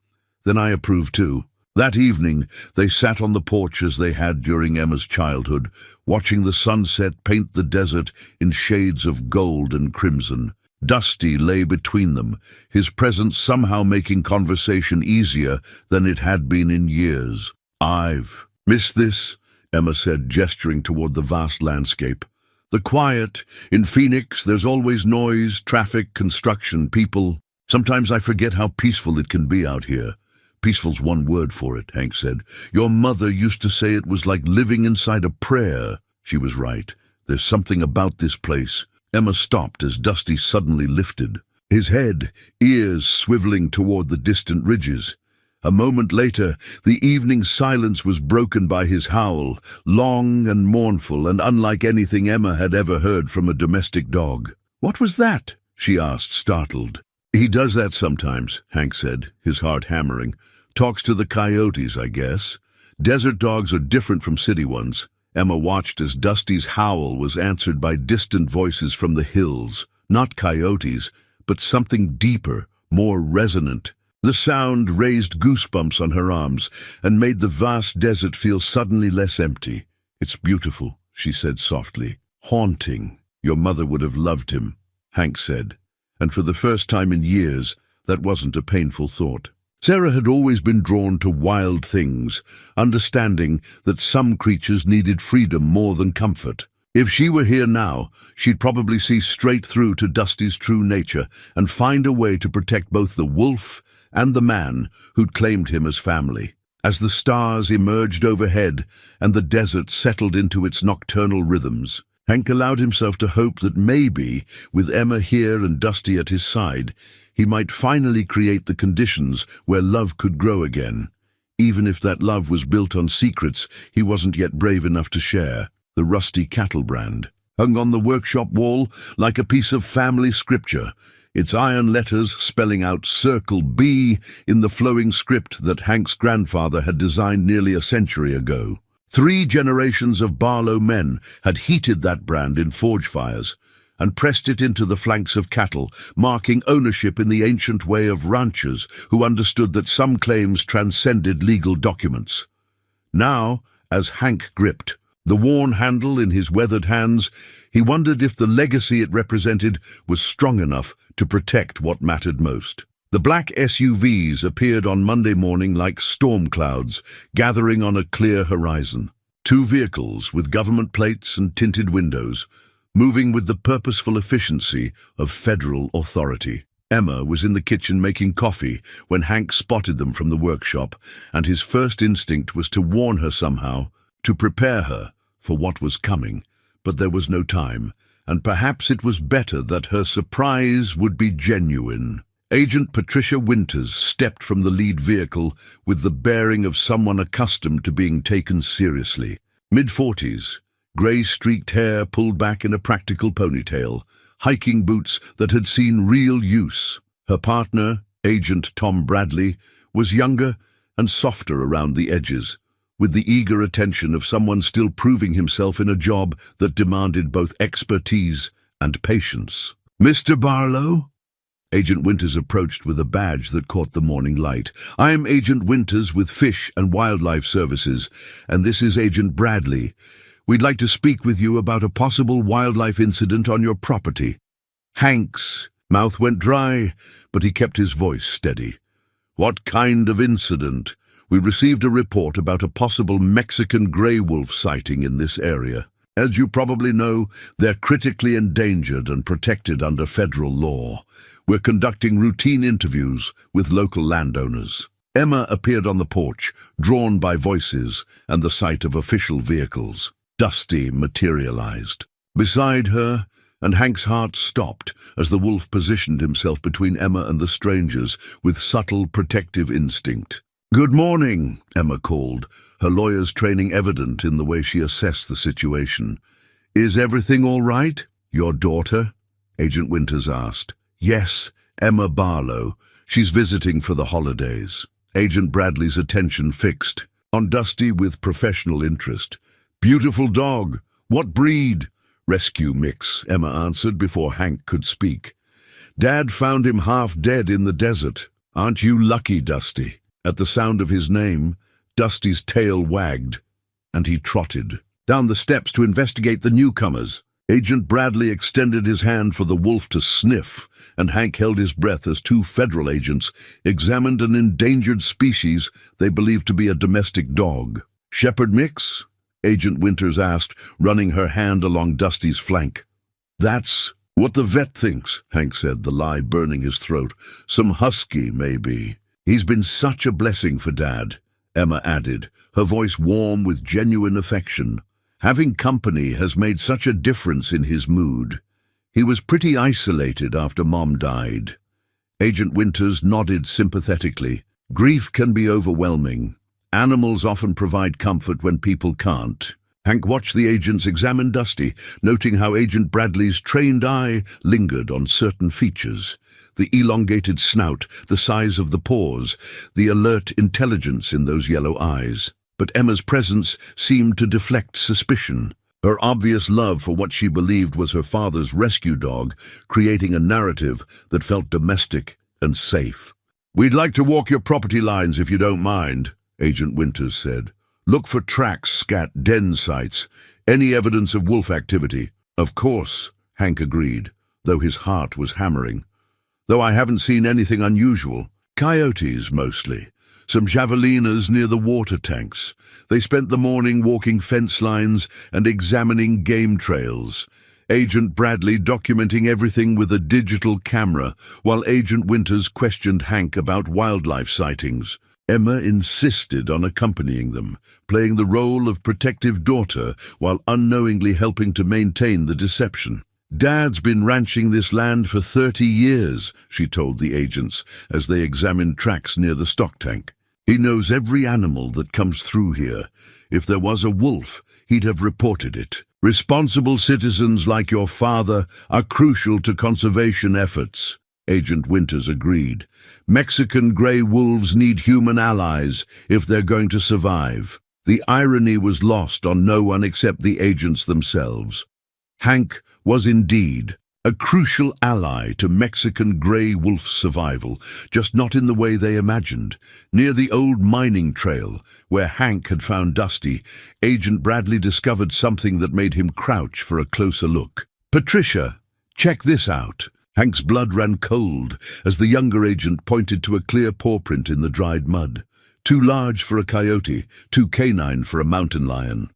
Then I approved too. That evening, they sat on the porch as they had during Emma's childhood, watching the sunset paint the desert in shades of gold and crimson. Dusty lay between them, his presence somehow making conversation easier than it had been in years. I've missed this, Emma said, gesturing toward the vast landscape. The quiet. In Phoenix, there's always noise, traffic, construction, people. Sometimes I forget how peaceful it can be out here. Peaceful's one word for it, Hank said. Your mother used to say it was like living inside a prayer. She was right. There's something about this place. Emma stopped as Dusty suddenly lifted, his head, ears swiveling toward the distant ridges. A moment later, the evening silence was broken by his howl, long and mournful and unlike anything Emma had ever heard from a domestic dog. What was that? She asked, startled. He does that sometimes, Hank said, his heart hammering. Talks to the coyotes, I guess. Desert dogs are different from city ones. Emma watched as Dusty's howl was answered by distant voices from the hills. Not coyotes, but something deeper, more resonant. The sound raised goosebumps on her arms and made the vast desert feel suddenly less empty. It's beautiful, she said softly. Haunting. Your mother would have loved him, Hank said. And for the first time in years, that wasn't a painful thought. Sarah had always been drawn to wild things, understanding that some creatures needed freedom more than comfort. If she were here now, she'd probably see straight through to Dusty's true nature and find a way to protect both the wolf and the man who'd claimed him as family. As the stars emerged overhead and the desert settled into its nocturnal rhythms, Hank allowed himself to hope that maybe, with Emma here and Dusty at his side, he might finally create the conditions where love could grow again, even if that love was built on secrets he wasn't yet brave enough to share. The rusty cattle brand hung on the workshop wall like a piece of family scripture, its iron letters spelling out Circle B in the flowing script that Hank's grandfather had designed nearly a century ago. 3 generations of Barlow men had heated that brand in forge fires and pressed it into the flanks of cattle, marking ownership in the ancient way of ranchers who understood that some claims transcended legal documents. Now, as Hank gripped the worn handle in his weathered hands, he wondered if the legacy it represented was strong enough to protect what mattered most. The black SUVs appeared on Monday morning like storm clouds, gathering on a clear horizon. 2 vehicles with government plates and tinted windows, moving with the purposeful efficiency of federal authority. Emma was in the kitchen making coffee when Hank spotted them from the workshop, and his first instinct was to warn her somehow, to prepare her for what was coming. But there was no time, and perhaps it was better that her surprise would be genuine. Agent Patricia Winters stepped from the lead vehicle with the bearing of someone accustomed to being taken seriously. Mid-40s, grey-streaked hair pulled back in a practical ponytail, hiking boots that had seen real use. Her partner, Agent Tom Bradley, was younger and softer around the edges, with the eager attention of someone still proving himself in a job that demanded both expertise and patience. Mr. Barlow? Agent Winters approached with a badge that caught the morning light. I'm Agent Winters with Fish and Wildlife Services, and this is Agent Bradley. We'd like to speak with you about a possible wildlife incident on your property. Hank's mouth went dry, but he kept his voice steady. What kind of incident? We received a report about a possible Mexican gray wolf sighting in this area. As you probably know, they're critically endangered and protected under federal law. We're conducting routine interviews with local landowners. Emma appeared on the porch, drawn by voices and the sight of official vehicles. Dusty materialized beside her, and Hank's heart stopped as the wolf positioned himself between Emma and the strangers with subtle protective instinct. Good morning, Emma called, her lawyer's training evident in the way she assessed the situation. Is everything all right? Your daughter? Agent Winters asked. Yes, Emma Barlow. She's visiting for the holidays. Agent Bradley's attention fixed on Dusty with professional interest. Beautiful dog. What breed? Rescue mix, Emma answered before Hank could speak. Dad found him half dead in the desert. Aren't you lucky, Dusty? At the sound of his name, Dusty's tail wagged, and he trotted down the steps to investigate the newcomers. Agent Bradley extended his hand for the wolf to sniff, and Hank held his breath as two federal agents examined an endangered species they believed to be a domestic dog. Shepherd mix? Agent Winters asked, running her hand along Dusty's flank. That's what the vet thinks, Hank said, the lie burning his throat. Some husky, maybe. He's been such a blessing for Dad, Emma added, her voice warm with genuine affection. Having company has made such a difference in his mood. He was pretty isolated after Mom died. Agent Winters nodded sympathetically. Grief can be overwhelming. Animals often provide comfort when people can't. Hank watched the agents examine Dusty, noting how Agent Bradley's trained eye lingered on certain features. The elongated snout, the size of the paws, the alert intelligence in those yellow eyes. But Emma's presence seemed to deflect suspicion. Her obvious love for what she believed was her father's rescue dog, creating a narrative that felt domestic and safe. We'd like to walk your property lines if you don't mind, Agent Winters said. Look for tracks, scat, den sites, any evidence of wolf activity. Of course, Hank agreed, though his heart was hammering. Though I haven't seen anything unusual. Coyotes, mostly. Some javelinas near the water tanks. They spent the morning walking fence lines and examining game trails. Agent Bradley documenting everything with a digital camera, while Agent Winters questioned Hank about wildlife sightings. Emma insisted on accompanying them, playing the role of protective daughter while unknowingly helping to maintain the deception. Dad's been ranching this land for 30 years, she told the agents as they examined tracks near the stock tank. He knows every animal that comes through here. If there was a wolf, he'd have reported it. Responsible citizens like your father are crucial to conservation efforts. Agent Winters agreed. Mexican gray wolves need human allies if they're going to survive. The irony was lost on no one except the agents themselves. Hank was indeed a crucial ally to Mexican gray wolf survival, just not in the way they imagined. Near the old mining trail, where Hank had found Dusty, Agent Bradley discovered something that made him crouch for a closer look. Patricia, check this out. Hank's blood ran cold as the younger agent pointed to a clear paw print in the dried mud. Too large for a coyote, too canine for a mountain lion.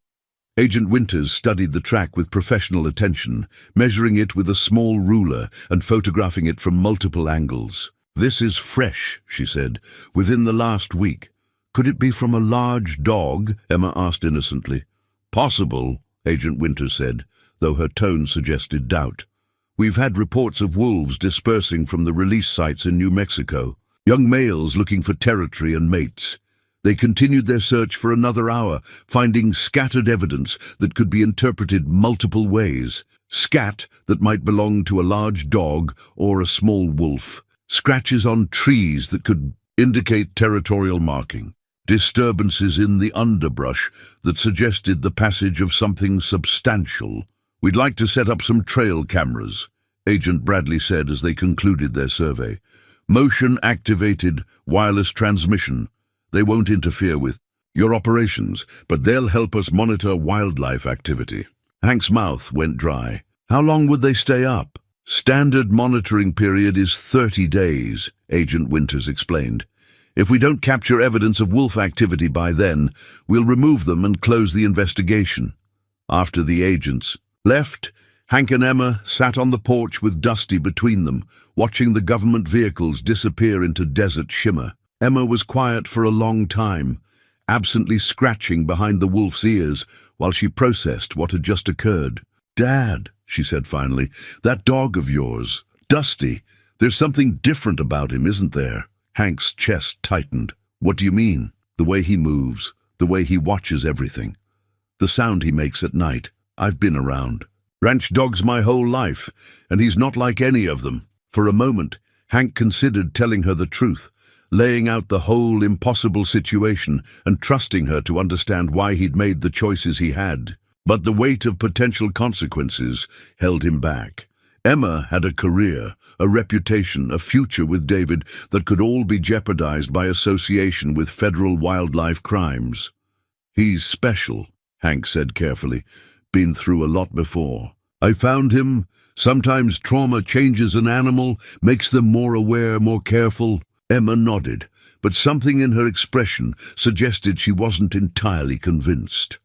Agent Winters studied the track with professional attention, measuring it with a small ruler and photographing it from multiple angles. This is fresh, she said, within the last week. Could it be from a large dog? Emma asked innocently. Possible, Agent Winters said, though her tone suggested doubt. We've had reports of wolves dispersing from the release sites in New Mexico, young males looking for territory and mates. They continued their search for another hour, finding scattered evidence that could be interpreted multiple ways. Scat that might belong to a large dog or a small wolf. Scratches on trees that could indicate territorial marking. Disturbances in the underbrush that suggested the passage of something substantial. We'd like to set up some trail cameras, Agent Bradley said as they concluded their survey. Motion-activated wireless transmission. They won't interfere with your operations, but they'll help us monitor wildlife activity. Hank's mouth went dry. How long would they stay up? Standard monitoring period is 30 days, Agent Winters explained. If we don't capture evidence of wolf activity by then, we'll remove them and close the investigation. After the agents left, Hank and Emma sat on the porch with Dusty between them, watching the government vehicles disappear into desert shimmer. Emma was quiet for a long time, absently scratching behind the wolf's ears while she processed what had just occurred. Dad, she said finally, that dog of yours, Dusty, there's something different about him, isn't there? Hank's chest tightened. What do you mean? The way he moves, the way he watches everything. The sound he makes at night. I've been around. Ranch dogs my whole life, and he's not like any of them. For a moment, Hank considered telling her the truth, laying out the whole impossible situation and trusting her to understand why he'd made the choices he had. But the weight of potential consequences held him back. Emma had a career, a reputation, a future with David that could all be jeopardized by association with federal wildlife crimes. He's special, Hank said carefully. Been through a lot before. I found him. Sometimes trauma changes an animal, makes them more aware, more careful. Emma nodded, but something in her expression suggested she wasn't entirely convinced.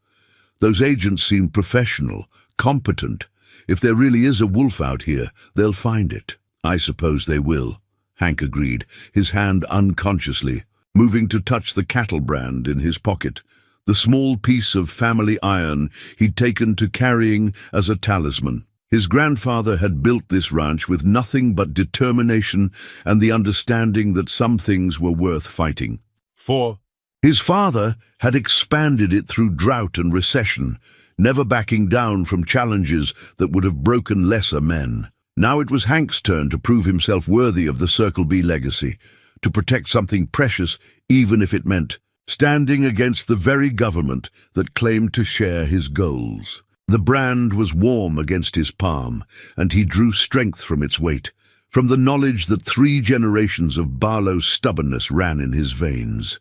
Those agents seem professional, competent. If there really is a wolf out here, they'll find it. I suppose they will, Hank agreed, his hand unconsciously moving to touch the cattle brand in his pocket, the small piece of family iron he'd taken to carrying as a talisman. His grandfather had built this ranch with nothing but determination and the understanding that some things were worth fighting for. His father had expanded it through drought and recession, never backing down from challenges that would have broken lesser men. Now it was Hank's turn to prove himself worthy of the Circle B legacy, to protect something precious even if it meant standing against the very government that claimed to share his goals. The brand was warm against his palm, and he drew strength from its weight, from the knowledge that 3 generations of Barlow's stubbornness ran in his veins.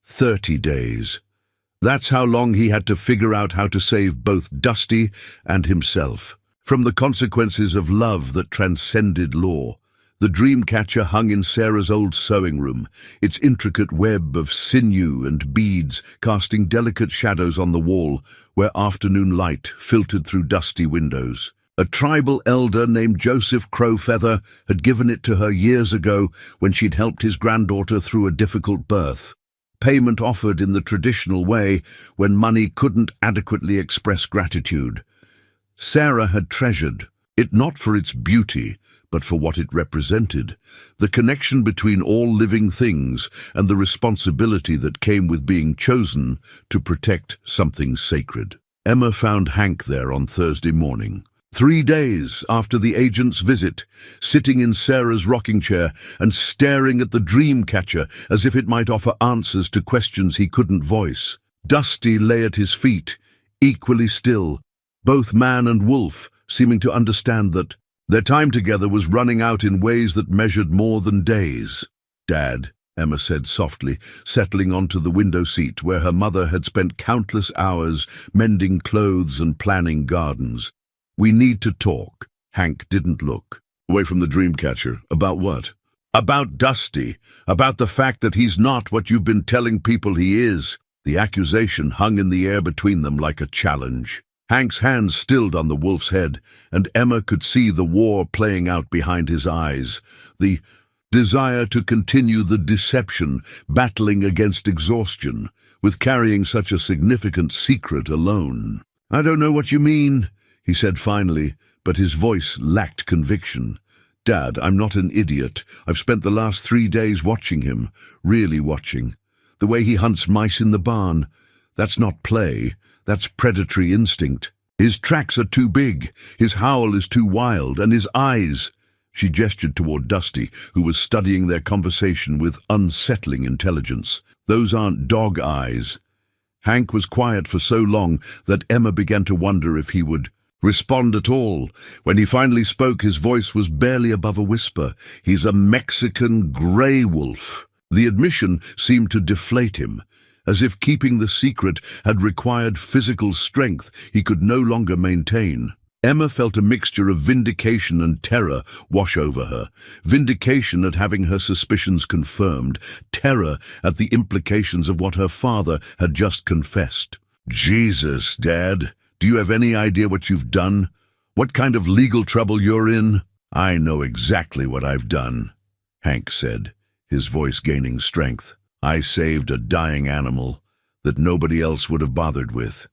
30 days. That's how long he had to figure out how to save both Dusty and himself. From the consequences of love that transcended law, the dream catcher hung in Sarah's old sewing room, its intricate web of sinew and beads casting delicate shadows on the wall where afternoon light filtered through dusty windows. A tribal elder named Joseph Crowfeather had given it to her years ago when she'd helped his granddaughter through a difficult birth. Payment offered in the traditional way when money couldn't adequately express gratitude. Sarah had treasured it not for its beauty, but for what it represented, the connection between all living things and the responsibility that came with being chosen to protect something sacred. Emma found Hank there on Thursday morning, 3 days after the agent's visit, sitting in Sarah's rocking chair and staring at the dream catcher as if it might offer answers to questions he couldn't voice. Dusty lay at his feet, equally still, both man and wolf seeming to understand that their time together was running out in ways that measured more than days. "Dad," Emma said softly, settling onto the window seat where her mother had spent countless hours mending clothes and planning gardens. "We need to talk." Hank didn't look away from the dreamcatcher. "About what?" "About Dusty. About the fact that he's not what you've been telling people he is." The accusation hung in the air between them like a challenge. Hank's hands stilled on the wolf's head, and Emma could see the war playing out behind his eyes. The desire to continue the deception, battling against exhaustion, with carrying such a significant secret alone. "I don't know what you mean," he said finally, but his voice lacked conviction. "Dad, I'm not an idiot. I've spent the last 3 days watching him, really watching. The way he hunts mice in the barn. That's not play. That's predatory instinct. His tracks are too big, his howl is too wild, and his eyes—" She gestured toward Dusty, who was studying their conversation with unsettling intelligence. "Those aren't dog eyes." Hank was quiet for so long that Emma began to wonder if he would respond at all. When he finally spoke, his voice was barely above a whisper. "He's a Mexican gray wolf." The admission seemed to deflate him, as if keeping the secret had required physical strength he could no longer maintain. Emma felt a mixture of vindication and terror wash over her. Vindication at having her suspicions confirmed, terror at the implications of what her father had just confessed. "Jesus, Dad, do you have any idea what you've done? What kind of legal trouble you're in?" "I know exactly what I've done," Hank said, his voice gaining strength. "I saved a dying animal that nobody else would have bothered with.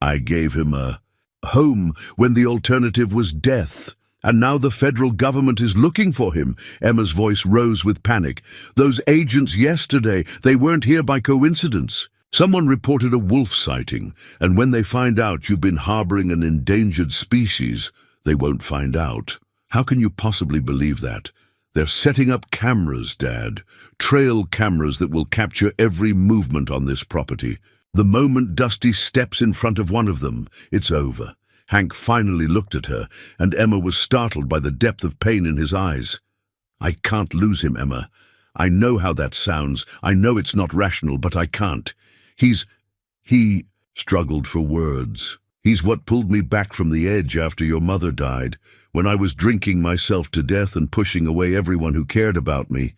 I gave him a home when the alternative was death, And now the federal government is looking for him. Emma's voice rose with panic. Those agents yesterday, they weren't here by coincidence. Someone reported a wolf sighting, and when they find out you've been harboring an endangered species, they won't find out. How can you possibly believe that? They're setting up cameras, Dad. Trail cameras that will capture every movement on this property. The moment Dusty steps in front of one of them, it's over. Hank finally looked at her, and Emma was startled by the depth of pain in his eyes. I can't lose him, Emma. I know how that sounds. I know it's not rational, but I can't. He struggled for words. He's what pulled me back from the edge after your mother died, when I was drinking myself to death and pushing away everyone who cared about me.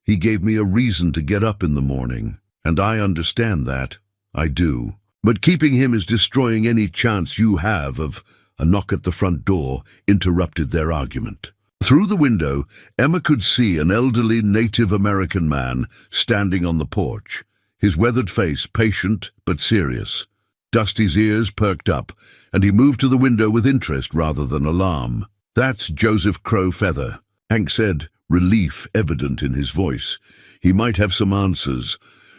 He gave me a reason to get up in the morning, and I understand that. I do. But keeping him is destroying any chance you have of... A knock at the front door interrupted their argument. Through the window, Emma could see an elderly Native American man standing on the porch, his weathered face patient but serious. Dusty's ears perked up, and he moved to the window with interest rather than alarm. That's Joseph Crow Feather, Hank said, relief evident in his voice. He might have some answers.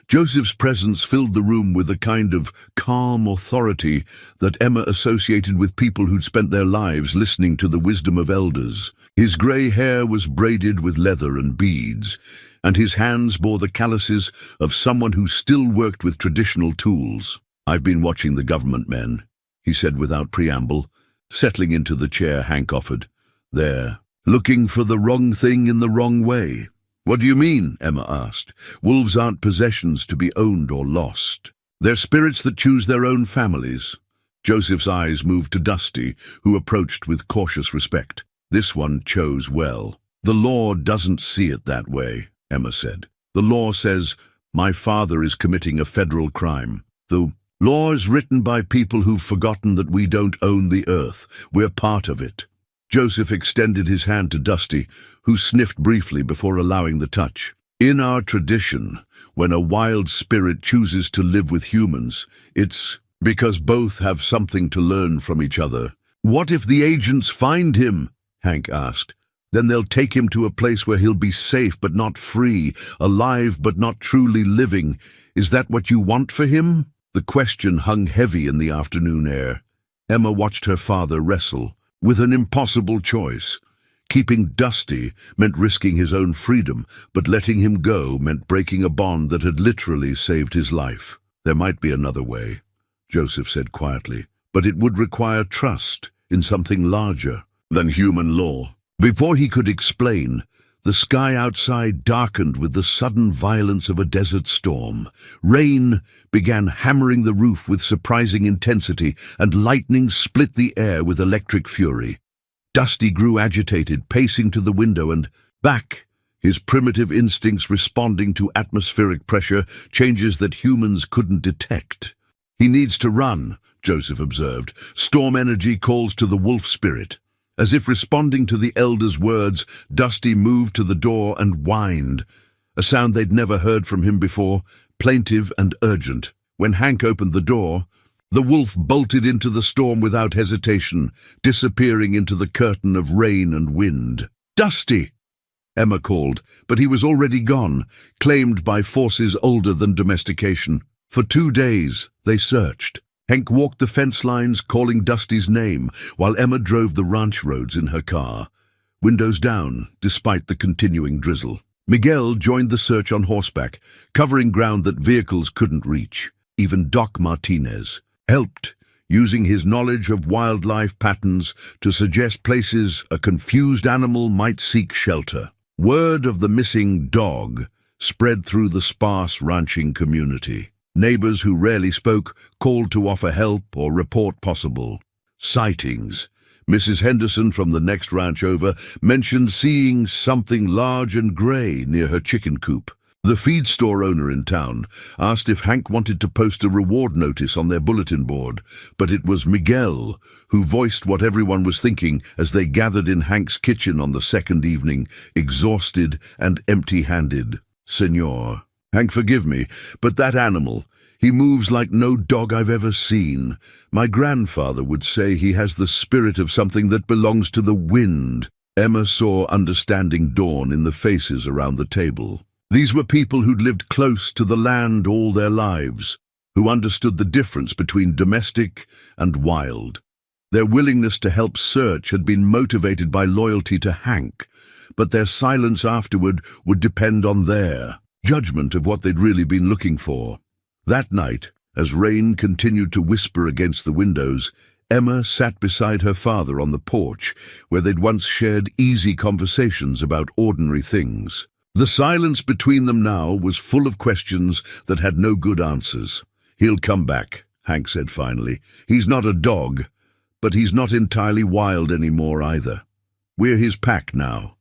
Joseph's presence filled the room with a kind of calm authority that Emma associated with people who'd spent their lives listening to the wisdom of elders. His grey hair was braided with leather and beads, and his hands bore the calluses of someone who still worked with traditional tools. I've been watching the government men, he said without preamble, settling into the chair Hank offered. They're looking for the wrong thing in the wrong way. What do you mean? Emma asked. Wolves aren't possessions to be owned or lost. They're spirits that choose their own families. Joseph's eyes moved to Dusty, who approached with cautious respect. This one chose well. The law doesn't see it that way, Emma said. The law says, my father is committing a federal crime. The law is written by people who've forgotten that we don't own the earth. We're part of it. Joseph extended his hand to Dusty, who sniffed briefly before allowing the touch. In our tradition, when a wild spirit chooses to live with humans, it's because both have something to learn from each other. What if the agents find him? Hank asked. Then they'll take him to a place where he'll be safe but not free, alive but not truly living. Is that what you want for him? The question hung heavy in the afternoon air. Emma watched her father wrestle with an impossible choice. Keeping Dusty meant risking his own freedom, but letting him go meant breaking a bond that had literally saved his life. There might be another way, Joseph said quietly, but it would require trust in something larger than human law. Before he could explain, the sky outside darkened with the sudden violence of a desert storm. Rain began hammering the roof with surprising intensity, and lightning split the air with electric fury. Dusty grew agitated, pacing to the window and back, his primitive instincts responding to atmospheric pressure, changes that humans couldn't detect. He needs to run, Joseph observed. Storm energy calls to the wolf spirit. As if responding to the elder's words, Dusty moved to the door and whined, a sound they'd never heard from him before, plaintive and urgent. When Hank opened the door, the wolf bolted into the storm without hesitation, disappearing into the curtain of rain and wind. "Dusty!" Emma called, but he was already gone, claimed by forces older than domestication. For 2 days, they searched. Hank walked the fence lines, calling Dusty's name, while Emma drove the ranch roads in her car, windows down, despite the continuing drizzle. Miguel joined the search on horseback, covering ground that vehicles couldn't reach. Even Doc Martinez helped, using his knowledge of wildlife patterns to suggest places a confused animal might seek shelter. Word of the missing dog spread through the sparse ranching community. Neighbors who rarely spoke called to offer help or report possible sightings. Mrs. Henderson from the next ranch over mentioned seeing something large and gray near her chicken coop. The feed store owner in town asked if Hank wanted to post a reward notice on their bulletin board, but it was Miguel who voiced what everyone was thinking as they gathered in Hank's kitchen on the second evening, exhausted and empty-handed. "Senor," Hank, forgive me, but that animal, he moves like no dog I've ever seen. My grandfather would say he has the spirit of something that belongs to the wind. Emma saw understanding dawn in the faces around the table. These were people who'd lived close to the land all their lives, who understood the difference between domestic and wild. Their willingness to help search had been motivated by loyalty to Hank, but their silence afterward would depend on their judgment of what they'd really been looking for. That night, as rain continued to whisper against the windows, Emma sat beside her father on the porch, where they'd once shared easy conversations about ordinary things. The silence between them now was full of questions that had no good answers. "He'll come back," Hank said finally. "He's not a dog, but he's not entirely wild anymore either. We're his pack now.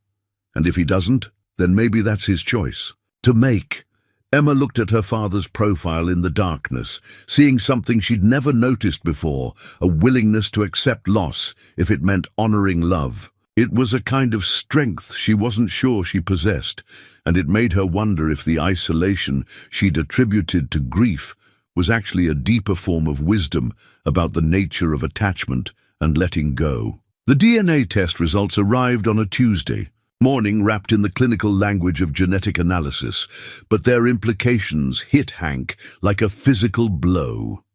And if he doesn't, then maybe that's his choice to make." Emma looked at her father's profile in the darkness, seeing something she'd never noticed before, a willingness to accept loss if it meant honoring love. It was a kind of strength she wasn't sure she possessed, and it made her wonder if the isolation she'd attributed to grief was actually a deeper form of wisdom about the nature of attachment and letting go. The DNA test results arrived on a Tuesday morning, wrapped in the clinical language of genetic analysis, but their implications hit Hank like a physical blow.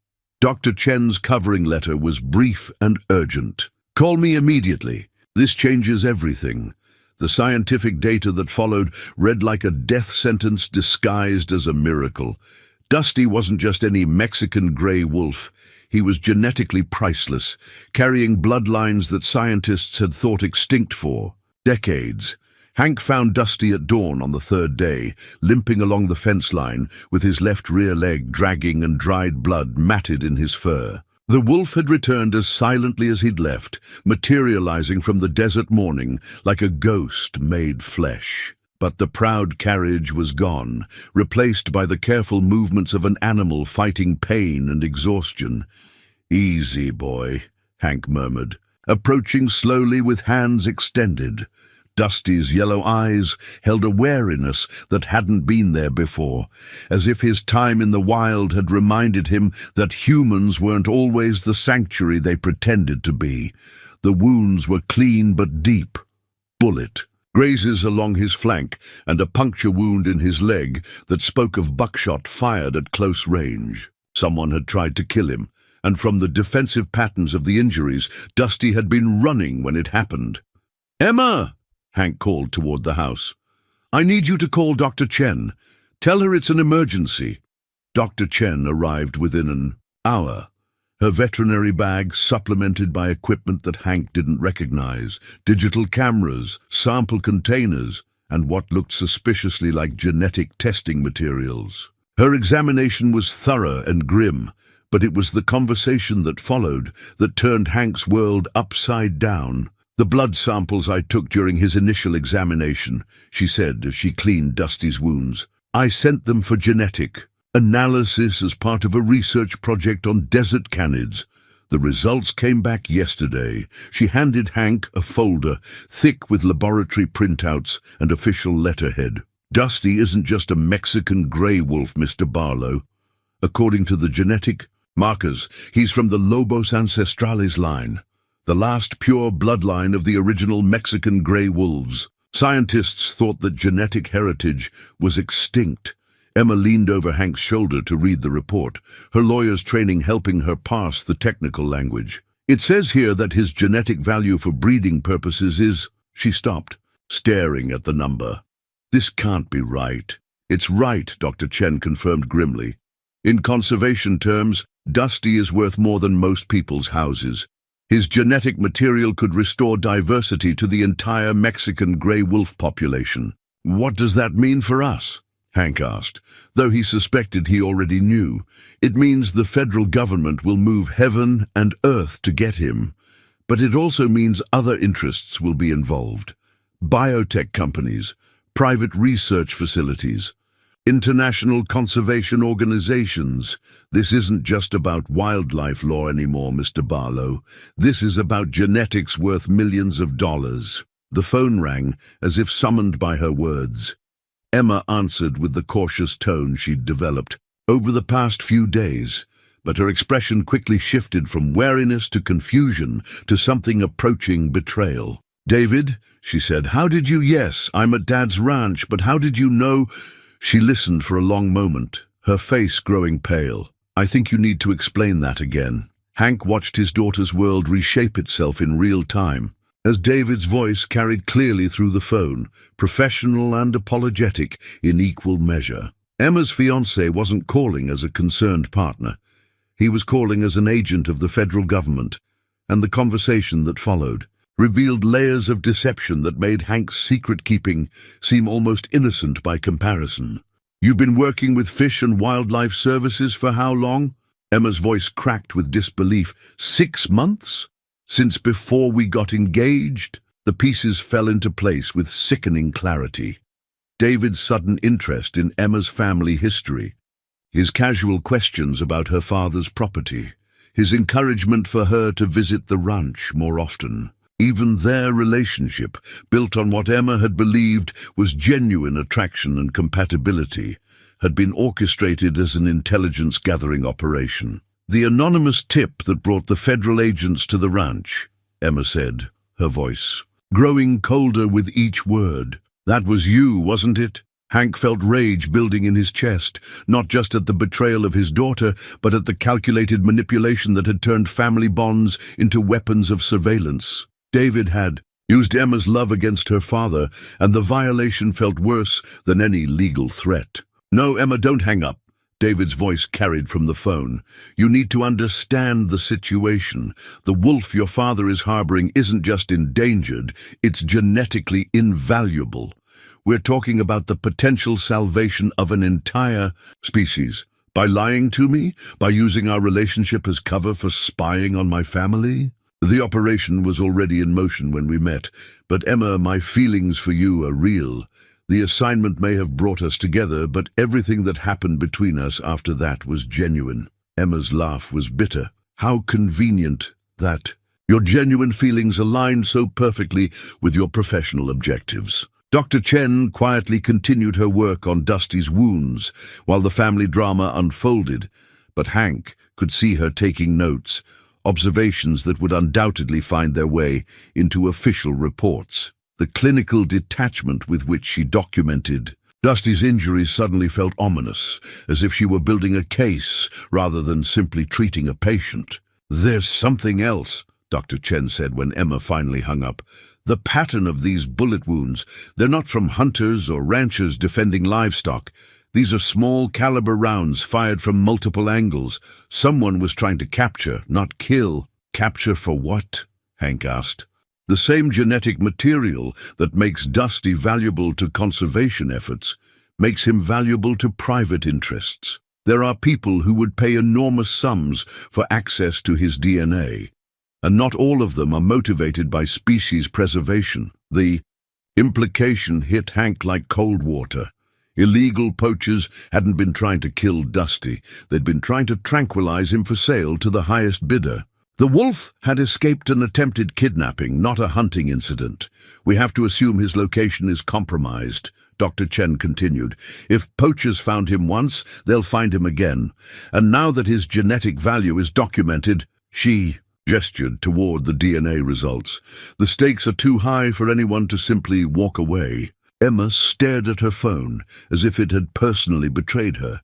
Dr. Chen's covering letter was brief and urgent. "Call me immediately. This changes everything." The scientific data that followed read like a death sentence disguised as a miracle. Dusty wasn't just any Mexican gray wolf. He was genetically priceless, carrying bloodlines that scientists had thought extinct for decades. Hank found Dusty at dawn on the third day, limping along the fence line, with his left rear leg dragging and dried blood matted in his fur. The wolf had returned as silently as he'd left, materializing from the desert morning like a ghost made flesh. But the proud carriage was gone, replaced by the careful movements of an animal fighting pain and exhaustion. "Easy, boy," Hank murmured, approaching slowly with hands extended. Dusty's yellow eyes held a wariness that hadn't been there before, as if his time in the wild had reminded him that humans weren't always the sanctuary they pretended to be. The wounds were clean but deep. Bullet grazes along his flank and a puncture wound in his leg that spoke of buckshot fired at close range. Someone had tried to kill him, and from the defensive patterns of the injuries, Dusty had been running when it happened. "Emma!" Hank called toward the house. "I need you to call Dr. Chen. Tell her it's an emergency." Dr. Chen arrived within an hour, her veterinary bag supplemented by equipment that Hank didn't recognize: digital cameras, sample containers, and what looked suspiciously like genetic testing materials. Her examination was thorough and grim, but it was the conversation that followed that turned Hank's world upside down. "The blood samples I took during his initial examination," she said as she cleaned Dusty's wounds. "I sent them for genetic analysis as part of a research project on desert canids. The results came back yesterday." She handed Hank a folder, thick with laboratory printouts and official letterhead. "Dusty isn't just a Mexican gray wolf, Mr. Barlow. According to the genetic markers, he's from the Lobos Ancestrales line, the last pure bloodline of the original Mexican gray wolves. Scientists thought that genetic heritage was extinct." Emma leaned over Hank's shoulder to read the report, her lawyer's training helping her parse the technical language. "It says here that his genetic value for breeding purposes is—" She stopped, staring at the number. "This can't be right." "It's right," Dr. Chen confirmed grimly. "In conservation terms, Dusty is worth more than most people's houses. His genetic material could restore diversity to the entire Mexican gray wolf population." "What does that mean for us?" Hank asked, though he suspected he already knew. "It means the federal government will move heaven and earth to get him. But it also means other interests will be involved. Biotech companies, private research facilities, international conservation organizations. This isn't just about wildlife law anymore, Mr. Barlow. This is about genetics worth millions of dollars." The phone rang, as if summoned by her words. Emma answered with the cautious tone she'd developed over the past few days, but her expression quickly shifted from wariness to confusion to something approaching betrayal. "David," she said, "how did you— Yes, I'm at Dad's ranch, but how did you know—" She listened for a long moment, her face growing pale. "I think you need to explain that again." Hank watched his daughter's world reshape itself in real time, as David's voice carried clearly through the phone, professional and apologetic in equal measure. Emma's fiancé wasn't calling as a concerned partner. He was calling as an agent of the federal government, and the conversation that followed revealed layers of deception that made Hank's secret-keeping seem almost innocent by comparison. "You've been working with Fish and Wildlife Services for how long?" Emma's voice cracked with disbelief. 6 months? Since before we got engaged? The pieces fell into place with sickening clarity. David's sudden interest in Emma's family history, his casual questions about her father's property, his encouragement for her to visit the ranch more often. Even their relationship, built on what Emma had believed was genuine attraction and compatibility, had been orchestrated as an intelligence-gathering operation. "The anonymous tip that brought the federal agents to the ranch," Emma said, her voice growing colder with each word. "That was you, wasn't it?" Hank felt rage building in his chest, not just at the betrayal of his daughter, but at the calculated manipulation that had turned family bonds into weapons of surveillance. David had used Emma's love against her father, and the violation felt worse than any legal threat. "No, Emma, don't hang up," David's voice carried from the phone. "You need to understand the situation. The wolf your father is harboring isn't just endangered, it's genetically invaluable. We're talking about the potential salvation of an entire species. By lying to me? By using our relationship as cover for spying on my family?" The operation was already in motion when we met, but Emma, my feelings for you are real. The assignment may have brought us together, but everything that happened between us after that was genuine. Emma's laugh was bitter. "How convenient that your genuine feelings aligned so perfectly with your professional objectives." Dr. Chen quietly continued her work on Dusty's wounds while the family drama unfolded, but Hank could see her taking notes, observations that would undoubtedly find their way into official reports. The clinical detachment with which she documented Dusty's injuries suddenly felt ominous, as if she were building a case rather than simply treating a patient. "There's something else," Dr. Chen said when Emma finally hung up. "The pattern of these bullet wounds, they're not from hunters or ranchers defending livestock. These are small-caliber rounds fired from multiple angles. Someone was trying to capture, not kill." "Capture for what?" Hank asked. "The same genetic material that makes Dusty valuable to conservation efforts makes him valuable to private interests. There are people who would pay enormous sums for access to his DNA, and not all of them are motivated by species preservation." The implication hit Hank like cold water. Illegal poachers hadn't been trying to kill Dusty. They'd been trying to tranquilize him for sale to the highest bidder. The wolf had escaped an attempted kidnapping, not a hunting incident. "We have to assume his location is compromised," Dr. Chen continued. "If poachers found him once, they'll find him again. And now that his genetic value is documented," she gestured toward the DNA results, "the stakes are too high for anyone to simply walk away." Emma stared at her phone as if it had personally betrayed her.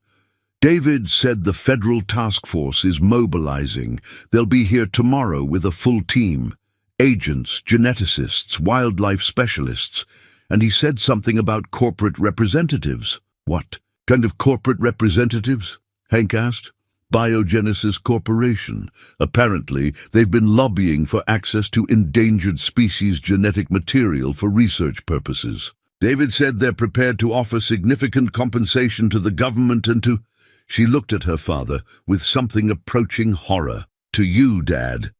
"David said the federal task force is mobilizing. They'll be here tomorrow with a full team. Agents, geneticists, wildlife specialists. And he said something about corporate representatives." "What kind of corporate representatives?" Hank asked. "Biogenesis Corporation. Apparently, they've been lobbying for access to endangered species genetic material for research purposes. David said they're prepared to offer significant compensation to the government and to—" She looked at her father with something approaching horror. "To you, Dad.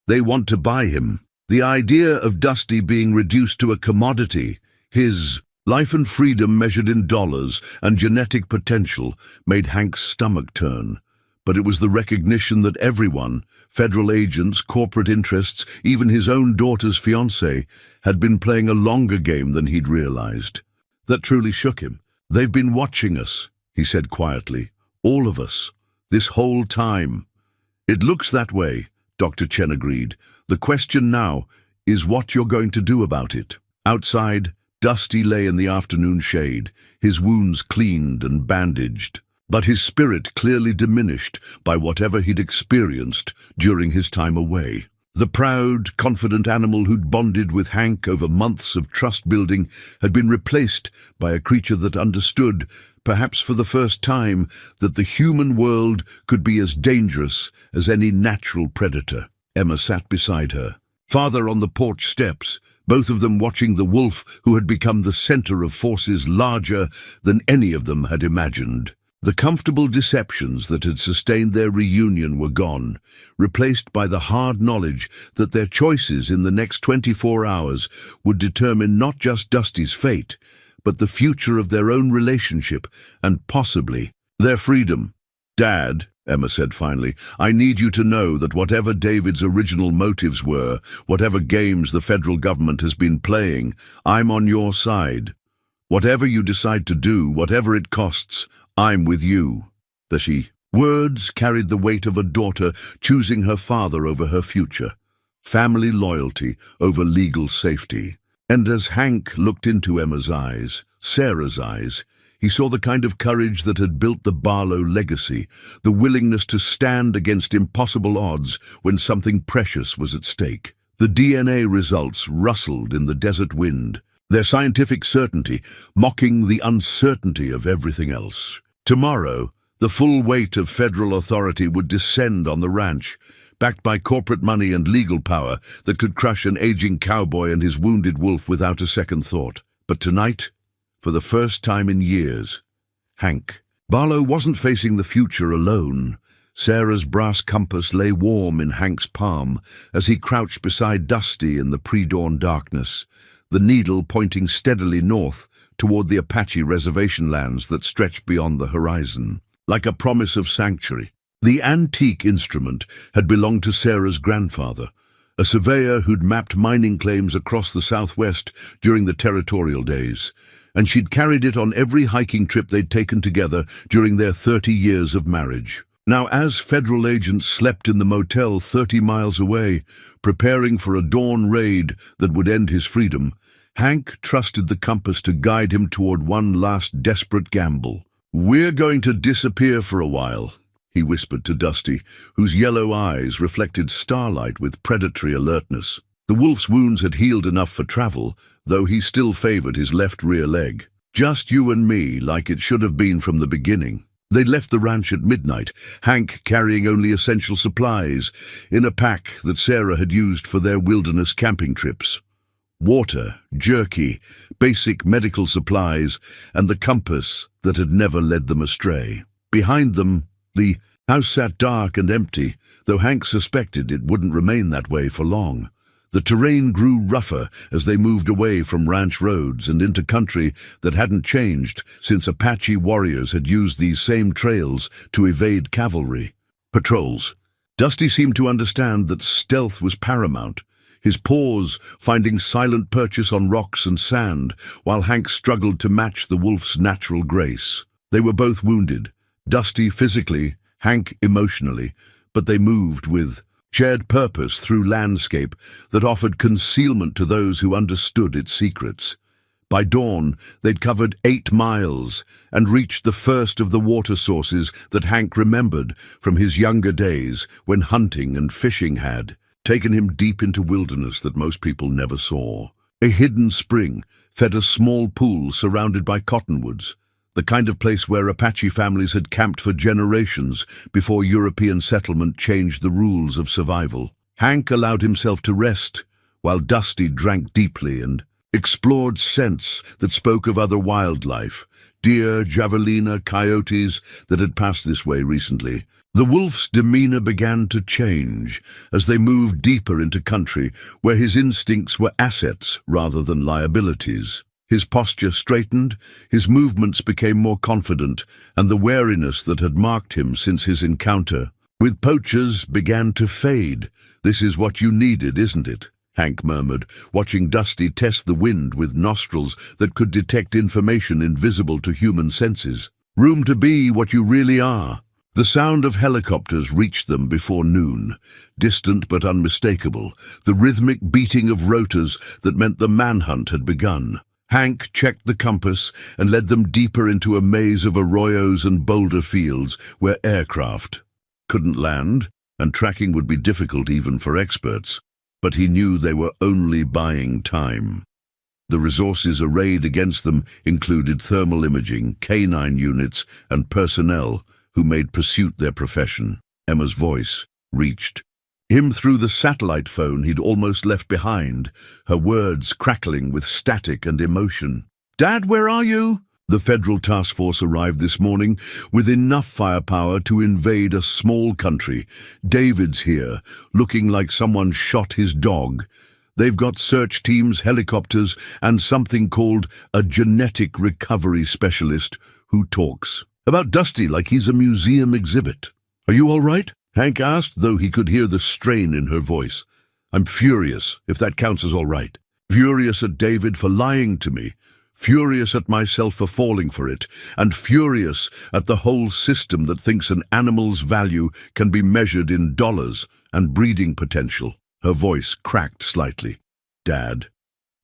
They want to buy him. The idea of Dusty being reduced to a commodity, his life and freedom measured in dollars and genetic potential, made Hank's stomach turn. But it was the recognition that everyone, federal agents, corporate interests, even his own daughter's fiancé, had been playing a longer game than he'd realized. That truly shook him. "They've been watching us," he said quietly. "All of us. This whole time." "It looks that way," Dr. Chen agreed. "The question now is what you're going to do about it." Outside, Dusty lay in the afternoon shade, his wounds cleaned and bandaged, but his spirit clearly diminished by whatever he'd experienced during his time away. The proud, confident animal who'd bonded with Hank over months of trust-building had been replaced by a creature that understood, perhaps for the first time, that the human world could be as dangerous as any natural predator. Emma sat beside her. Father on the porch steps, both of them watching the wolf who had become the center of forces larger than any of them had imagined. The comfortable deceptions that had sustained their reunion were gone, replaced by the hard knowledge that their choices in the next 24 hours would determine not just Dusty's fate, but the future of their own relationship and possibly their freedom. "Dad," Emma said finally, "I need you to know that whatever David's original motives were, whatever games the federal government has been playing, I'm on your side. Whatever you decide to do, whatever it costs, I'm with you." Words carried the weight of a daughter choosing her father over her future, family loyalty over legal safety. And as Hank looked into Emma's eyes, Sarah's eyes, he saw the kind of courage that had built the Barlow legacy, the willingness to stand against impossible odds when something precious was at stake. The DNA results rustled in the desert wind, their scientific certainty mocking the uncertainty of everything else. Tomorrow, the full weight of federal authority would descend on the ranch, backed by corporate money and legal power that could crush an aging cowboy and his wounded wolf without a second thought. But tonight, for the first time in years, Hank. Barlow wasn't facing the future alone. Sarah's brass compass lay warm in Hank's palm as he crouched beside Dusty in the pre-dawn darkness, the needle pointing steadily north toward the Apache reservation lands that stretched beyond the horizon, like a promise of sanctuary. The antique instrument had belonged to Sarah's grandfather, a surveyor who'd mapped mining claims across the Southwest during the territorial days, and she'd carried it on every hiking trip they'd taken together during their 30 years of marriage. Now, as federal agents slept in the motel 30 miles away, preparing for a dawn raid that would end his freedom, Hank trusted the compass to guide him toward one last desperate gamble. "We're going to disappear for a while," he whispered to Dusty, whose yellow eyes reflected starlight with predatory alertness. The wolf's wounds had healed enough for travel, though he still favored his left rear leg. "Just you and me, like it should have been from the beginning." They'd left the ranch at midnight, Hank carrying only essential supplies, in a pack that Sarah had used for their wilderness camping trips. Water, jerky, basic medical supplies, and the compass that had never led them astray. Behind them, the house sat dark and empty, though Hank suspected it wouldn't remain that way for long. The terrain grew rougher as they moved away from ranch roads and into country that hadn't changed since Apache warriors had used these same trails to evade cavalry. Patrols. Dusty seemed to understand that stealth was paramount, his paws finding silent purchase on rocks and sand, while Hank struggled to match the wolf's natural grace. They were both wounded, Dusty physically, Hank emotionally, but they moved with shared purpose through landscape that offered concealment to those who understood its secrets. By dawn, they'd covered 8 miles and reached the first of the water sources that Hank remembered from his younger days when hunting and fishing had taken him deep into wilderness that most people never saw. A hidden spring fed a small pool surrounded by cottonwoods, the kind of place where Apache families had camped for generations before European settlement changed the rules of survival. Hank allowed himself to rest, while Dusty drank deeply and explored scents that spoke of other wildlife, deer, javelina, coyotes that had passed this way recently. The wolf's demeanor began to change as they moved deeper into country where his instincts were assets rather than liabilities. His posture straightened, his movements became more confident, and the wariness that had marked him since his encounter with poachers began to fade. "This is what you needed, isn't it?" Hank murmured, watching Dusty test the wind with nostrils that could detect information invisible to human senses. Room to be what you really are. The sound of helicopters reached them before noon, distant but unmistakable, the rhythmic beating of rotors that meant the manhunt had begun. Hank checked the compass and led them deeper into a maze of arroyos and boulder fields where aircraft couldn't land, and tracking would be difficult even for experts. But he knew they were only buying time. The resources arrayed against them included thermal imaging, canine units, and personnel who made pursuit their profession. Emma's voice reached him through the satellite phone he'd almost left behind, her words crackling with static and emotion. "Dad, where are you?" The federal task force arrived this morning with enough firepower to invade a small country. David's here, looking like someone shot his dog. They've got search teams, helicopters, and something called a genetic recovery specialist who talks about Dusty like he's a museum exhibit. "Are you all right?" Hank asked, though he could hear the strain in her voice. "I'm furious, if that counts as all right. Furious at David for lying to me. Furious at myself for falling for it, and furious at the whole system that thinks an animal's value can be measured in dollars and breeding potential." Her voice cracked slightly. "Dad,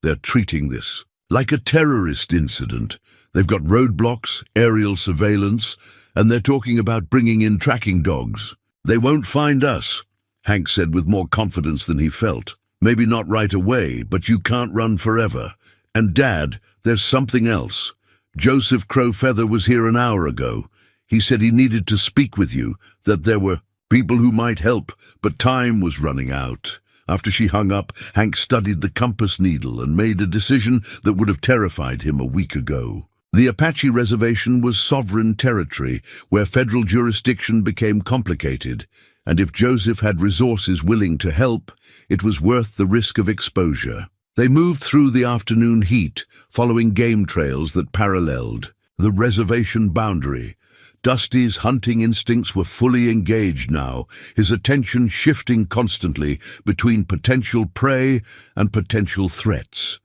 they're treating this like a terrorist incident. They've got roadblocks, aerial surveillance, and they're talking about bringing in tracking dogs. They won't find us," Hank said with more confidence than he felt. "Maybe not right away, but you can't run forever. And Dad, there's something else. Joseph Crowfeather was here an hour ago. He said he needed to speak with you, that there were people who might help, but time was running out." After she hung up, Hank studied the compass needle and made a decision that would have terrified him a week ago. The Apache Reservation was sovereign territory where federal jurisdiction became complicated, and if Joseph had resources willing to help, it was worth the risk of exposure. They moved through the afternoon heat, following game trails that paralleled the reservation boundary. Dusty's hunting instincts were fully engaged now, his attention shifting constantly between potential prey and potential threats.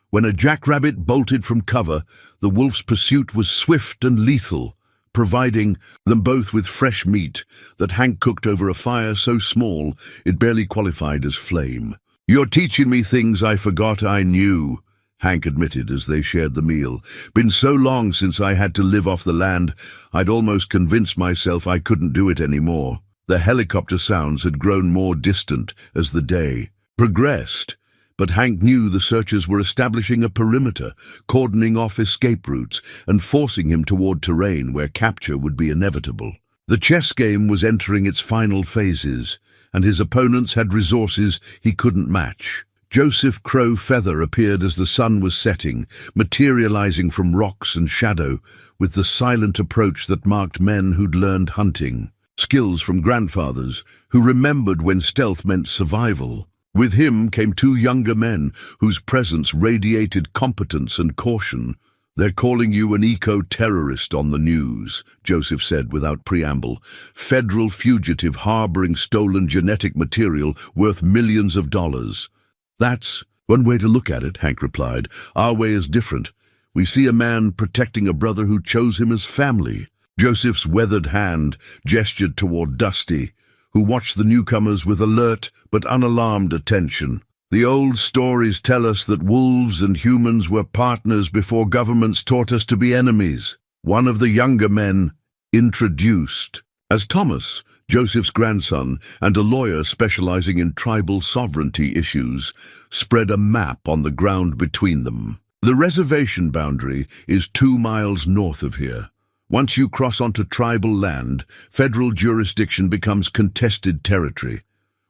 When a jackrabbit bolted from cover, the wolf's pursuit was swift and lethal, providing them both with fresh meat that Hank cooked over a fire so small it barely qualified as flame. "You're teaching me things I forgot I knew," Hank admitted as they shared the meal. "Been so long since I had to live off the land, I'd almost convinced myself I couldn't do it anymore." The helicopter sounds had grown more distant as the day progressed, but Hank knew the searchers were establishing a perimeter, cordoning off escape routes, and forcing him toward terrain where capture would be inevitable. The chess game was entering its final phases, and his opponents had resources he couldn't match. Joseph Crowfeather appeared as the sun was setting, materializing from rocks and shadow, with the silent approach that marked men who'd learned hunting, skills from grandfathers, who remembered when stealth meant survival. With him came two younger men whose presence radiated competence and caution. "They're calling you an eco-terrorist on the news," Joseph said without preamble. "Federal fugitive harboring stolen genetic material worth millions of dollars." "That's one way to look at it," Hank replied. "Our way is different. We see a man protecting a brother who chose him as family." Joseph's weathered hand gestured toward Dusty, who watched the newcomers with alert but unalarmed attention. "The old stories tell us that wolves and humans were partners before governments taught us to be enemies," one of the younger men introduced. As Thomas, Joseph's grandson, and a lawyer specializing in tribal sovereignty issues, spread a map on the ground between them. "The reservation boundary is 2 miles north of here. Once you cross onto tribal land, federal jurisdiction becomes contested territory.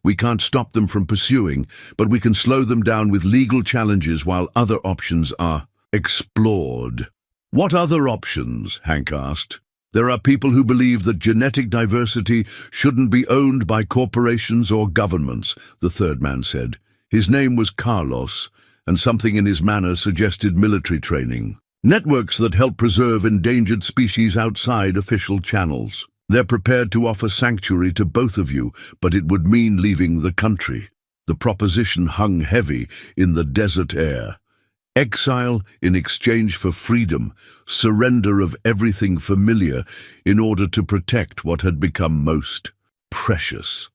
We can't stop them from pursuing, but we can slow them down with legal challenges while other options are explored." "What other options?" Hank asked. "There are people who believe that genetic diversity shouldn't be owned by corporations or governments," the third man said. His name was Carlos, and something in his manner suggested military training. "Networks that help preserve endangered species outside official channels. They're prepared to offer sanctuary to both of you, but it would mean leaving the country." The proposition hung heavy in the desert air. Exile in exchange for freedom, surrender of everything familiar in order to protect what had become most precious.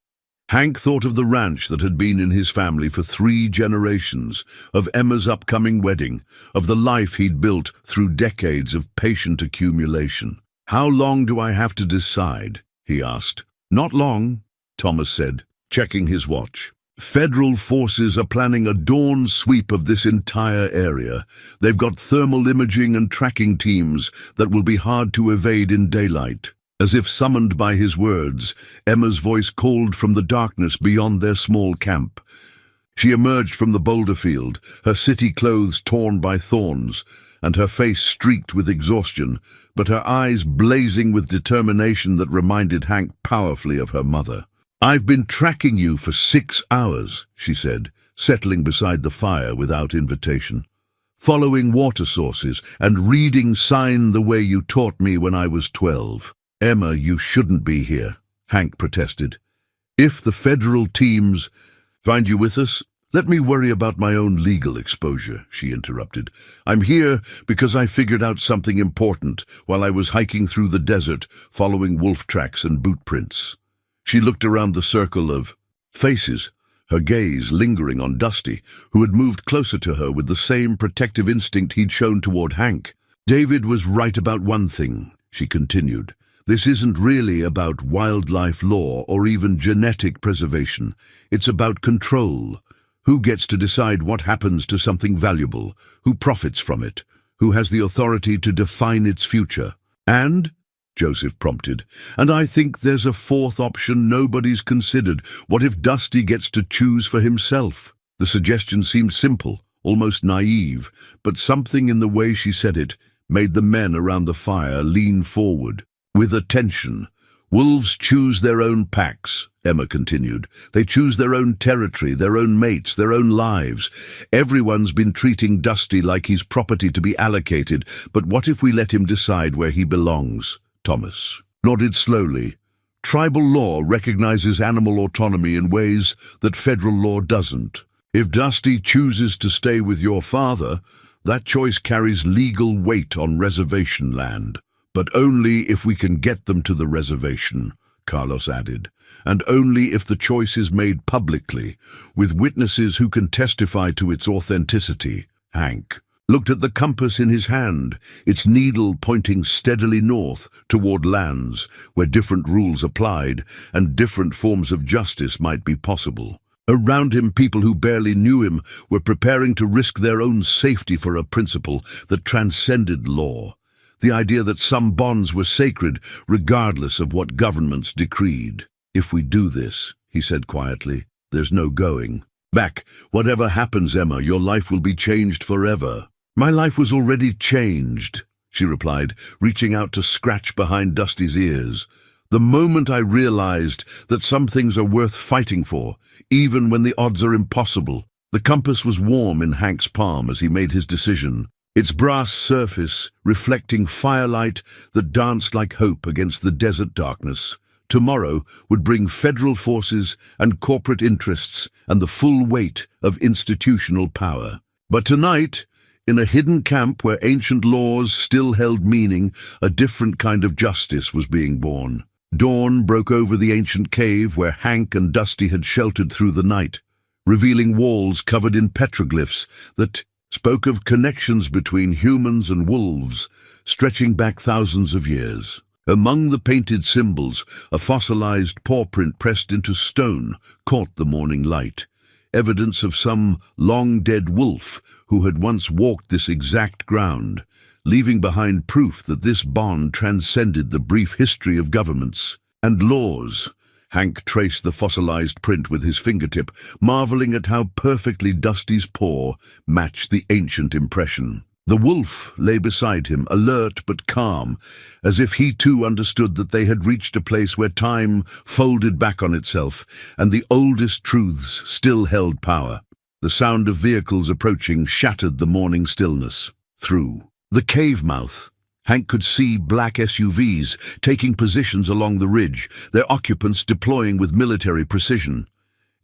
Hank thought of the ranch that had been in his family for 3 generations, of Emma's upcoming wedding, of the life he'd built through decades of patient accumulation. "How long do I have to decide?" he asked. "Not long," Thomas said, checking his watch. "Federal forces are planning a dawn sweep of this entire area. They've got thermal imaging and tracking teams that will be hard to evade in daylight." As if summoned by his words, Emma's voice called from the darkness beyond their small camp. She emerged from the boulder field, her city clothes torn by thorns, and her face streaked with exhaustion, but her eyes blazing with determination that reminded Hank powerfully of her mother. "I've been tracking you for 6 hours," she said, settling beside the fire without invitation. "Following water sources and reading sign the way you taught me when I was 12. "Emma, you shouldn't be here," Hank protested. "If the federal teams find you with us, let me worry about my own legal exposure," she interrupted. "I'm here because I figured out something important while I was hiking through the desert, following wolf tracks and boot prints." She looked around the circle of faces, her gaze lingering on Dusty, who had moved closer to her with the same protective instinct he'd shown toward Hank. "David was right about one thing," she continued. "This isn't really about wildlife law or even genetic preservation. It's about control. Who gets to decide what happens to something valuable? Who profits from it? Who has the authority to define its future? And," Joseph prompted, "and I think there's a 4th option nobody's considered. What if Dusty gets to choose for himself?" The suggestion seemed simple, almost naive, but something in the way she said it made the men around the fire lean forward with attention. "Wolves choose their own packs," Emma continued. "They choose their own territory, their own mates, their own lives. Everyone's been treating Dusty like he's property to be allocated, but what if we let him decide where he belongs?" Thomas nodded slowly. "Tribal law recognizes animal autonomy in ways that federal law doesn't. If Dusty chooses to stay with your father, that choice carries legal weight on reservation land. But only if we can get them to the reservation," Carlos added, "and only if the choice is made publicly, with witnesses who can testify to its authenticity." Hank looked at the compass in his hand, its needle pointing steadily north toward lands where different rules applied and different forms of justice might be possible. Around him, people who barely knew him were preparing to risk their own safety for a principle that transcended law. The idea that some bonds were sacred, regardless of what governments decreed. "If we do this," he said quietly, "there's no going back. Whatever happens, Emma, your life will be changed forever." "My life was already changed," she replied, reaching out to scratch behind Dusty's ears. "The moment I realized that some things are worth fighting for, even when the odds are impossible." The compass was warm in Hank's palm as he made his decision, its brass surface reflecting firelight that danced like hope against the desert darkness. Tomorrow would bring federal forces and corporate interests and the full weight of institutional power. But tonight, in a hidden camp where ancient laws still held meaning, a different kind of justice was being born. Dawn broke over the ancient cave where Hank and Dusty had sheltered through the night, revealing walls covered in petroglyphs that spoke of connections between humans and wolves, stretching back thousands of years. Among the painted symbols, a fossilized paw print pressed into stone caught the morning light, evidence of some long-dead wolf who had once walked this exact ground, leaving behind proof that this bond transcended the brief history of governments and laws. Hank traced the fossilized print with his fingertip, marveling at how perfectly Dusty's paw matched the ancient impression. The wolf lay beside him, alert but calm, as if he too understood that they had reached a place where time folded back on itself, and the oldest truths still held power. The sound of vehicles approaching shattered the morning stillness. Through the cave mouth, Hank could see black SUVs taking positions along the ridge, their occupants deploying with military precision.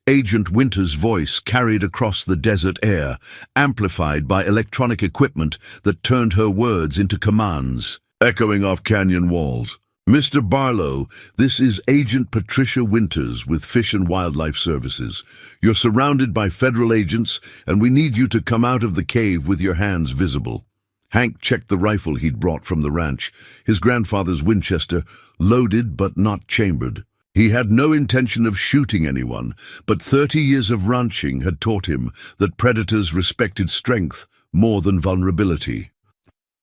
Agent Winter's voice carried across the desert air, amplified by electronic equipment that turned her words into commands, echoing off canyon walls. "Mr. Barlow, this is Agent Patricia Winters with Fish and Wildlife Services. You're surrounded by federal agents, and we need you to come out of the cave with your hands visible." Hank checked the rifle he'd brought from the ranch, his grandfather's Winchester, loaded but not chambered. He had no intention of shooting anyone, but 30 years of ranching had taught him that predators respected strength more than vulnerability.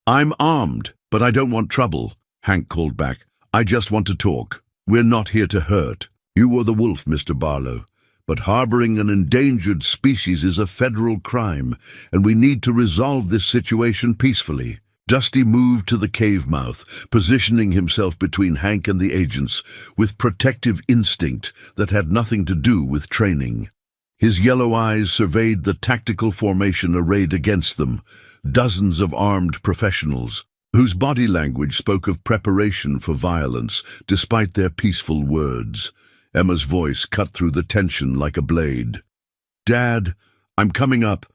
"I'm armed, but I don't want trouble," Hank called back. "I just want to talk. We're not here to hurt. You were the wolf, Mr. Barlow, but harboring an endangered species is a federal crime, and we need to resolve this situation peacefully." Dusty moved to the cave mouth, positioning himself between Hank and the agents, with protective instinct that had nothing to do with training. His yellow eyes surveyed the tactical formation arrayed against them, dozens of armed professionals, whose body language spoke of preparation for violence, despite their peaceful words. Emma's voice cut through the tension like a blade. "Dad, I'm coming up.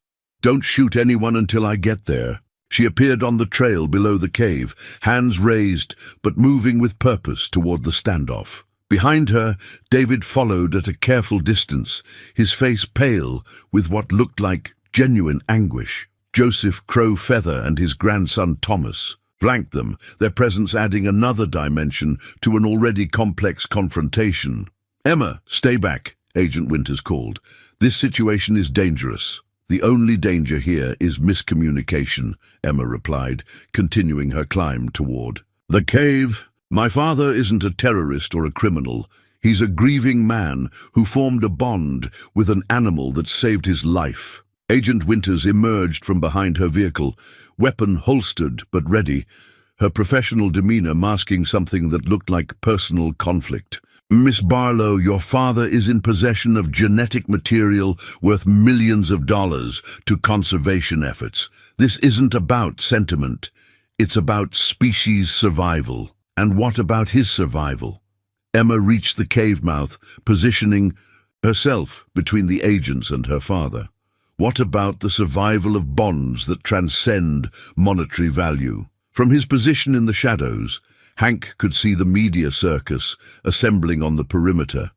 Don't shoot anyone until I get there." She appeared on the trail below the cave, hands raised, but moving with purpose toward the standoff. Behind her, David followed at a careful distance, his face pale with what looked like genuine anguish. Joseph Crow Feather and his grandson Thomas flanked them, their presence adding another dimension to an already complex confrontation. "Emma, stay back," Agent Winters called. "This situation is dangerous." "The only danger here is miscommunication," Emma replied, continuing her climb toward the cave. "My father isn't a terrorist or a criminal. He's a grieving man who formed a bond with an animal that saved his life." Agent Winters emerged from behind her vehicle, weapon holstered but ready, her professional demeanor masking something that looked like personal conflict. "Miss Barlow, your father is in possession of genetic material worth millions of dollars to conservation efforts. This isn't about sentiment. It's about species survival." "And what about his survival?" Emma reached the cave mouth, positioning herself between the agents and her father. "What about the survival of bonds that transcend monetary value?" From his position in the shadows, Hank could see the media circus assembling on the perimeter.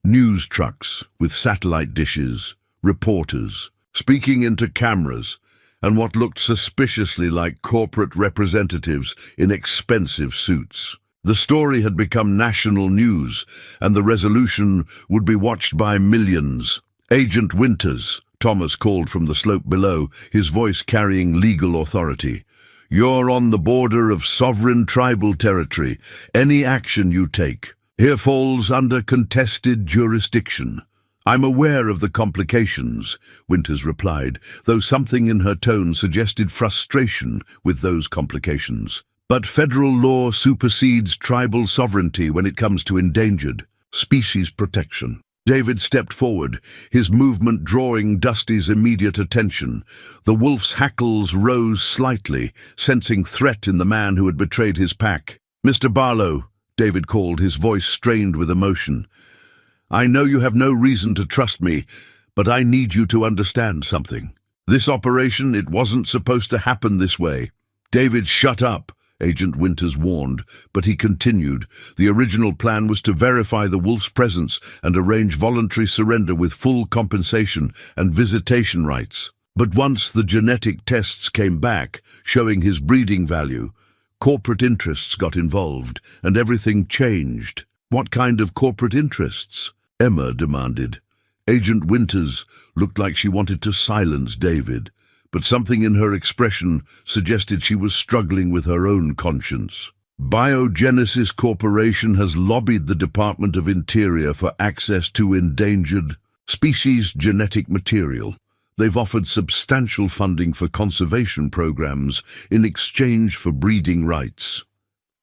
News trucks with satellite dishes, reporters, speaking into cameras, and what looked suspiciously like corporate representatives in expensive suits. The story had become national news, and the resolution would be watched by millions. "Agent Winters," Thomas called from the slope below, his voice carrying legal authority. "You're on the border of sovereign tribal territory. Any action you take here falls under contested jurisdiction." "I'm aware of the complications," Winters replied, though something in her tone suggested frustration with those complications. "But federal law supersedes tribal sovereignty when it comes to endangered species protection." David stepped forward, his movement drawing Dusty's immediate attention. The wolf's hackles rose slightly, sensing threat in the man who had betrayed his pack. "Mr. Barlow," David called, his voice strained with emotion. "I know you have no reason to trust me, but I need you to understand something. This operation, it wasn't supposed to happen this way." "David, shut up," Agent Winters warned, but he continued. "The original plan was to verify the wolf's presence and arrange voluntary surrender with full compensation and visitation rights. But once the genetic tests came back, showing his breeding value, corporate interests got involved, and everything changed." "What kind of corporate interests?" Emma demanded. Agent Winters looked like she wanted to silence David, but something in her expression suggested she was struggling with her own conscience. "Biogenesis Corporation has lobbied the Department of Interior for access to endangered species genetic material. They've offered substantial funding for conservation programs in exchange for breeding rights."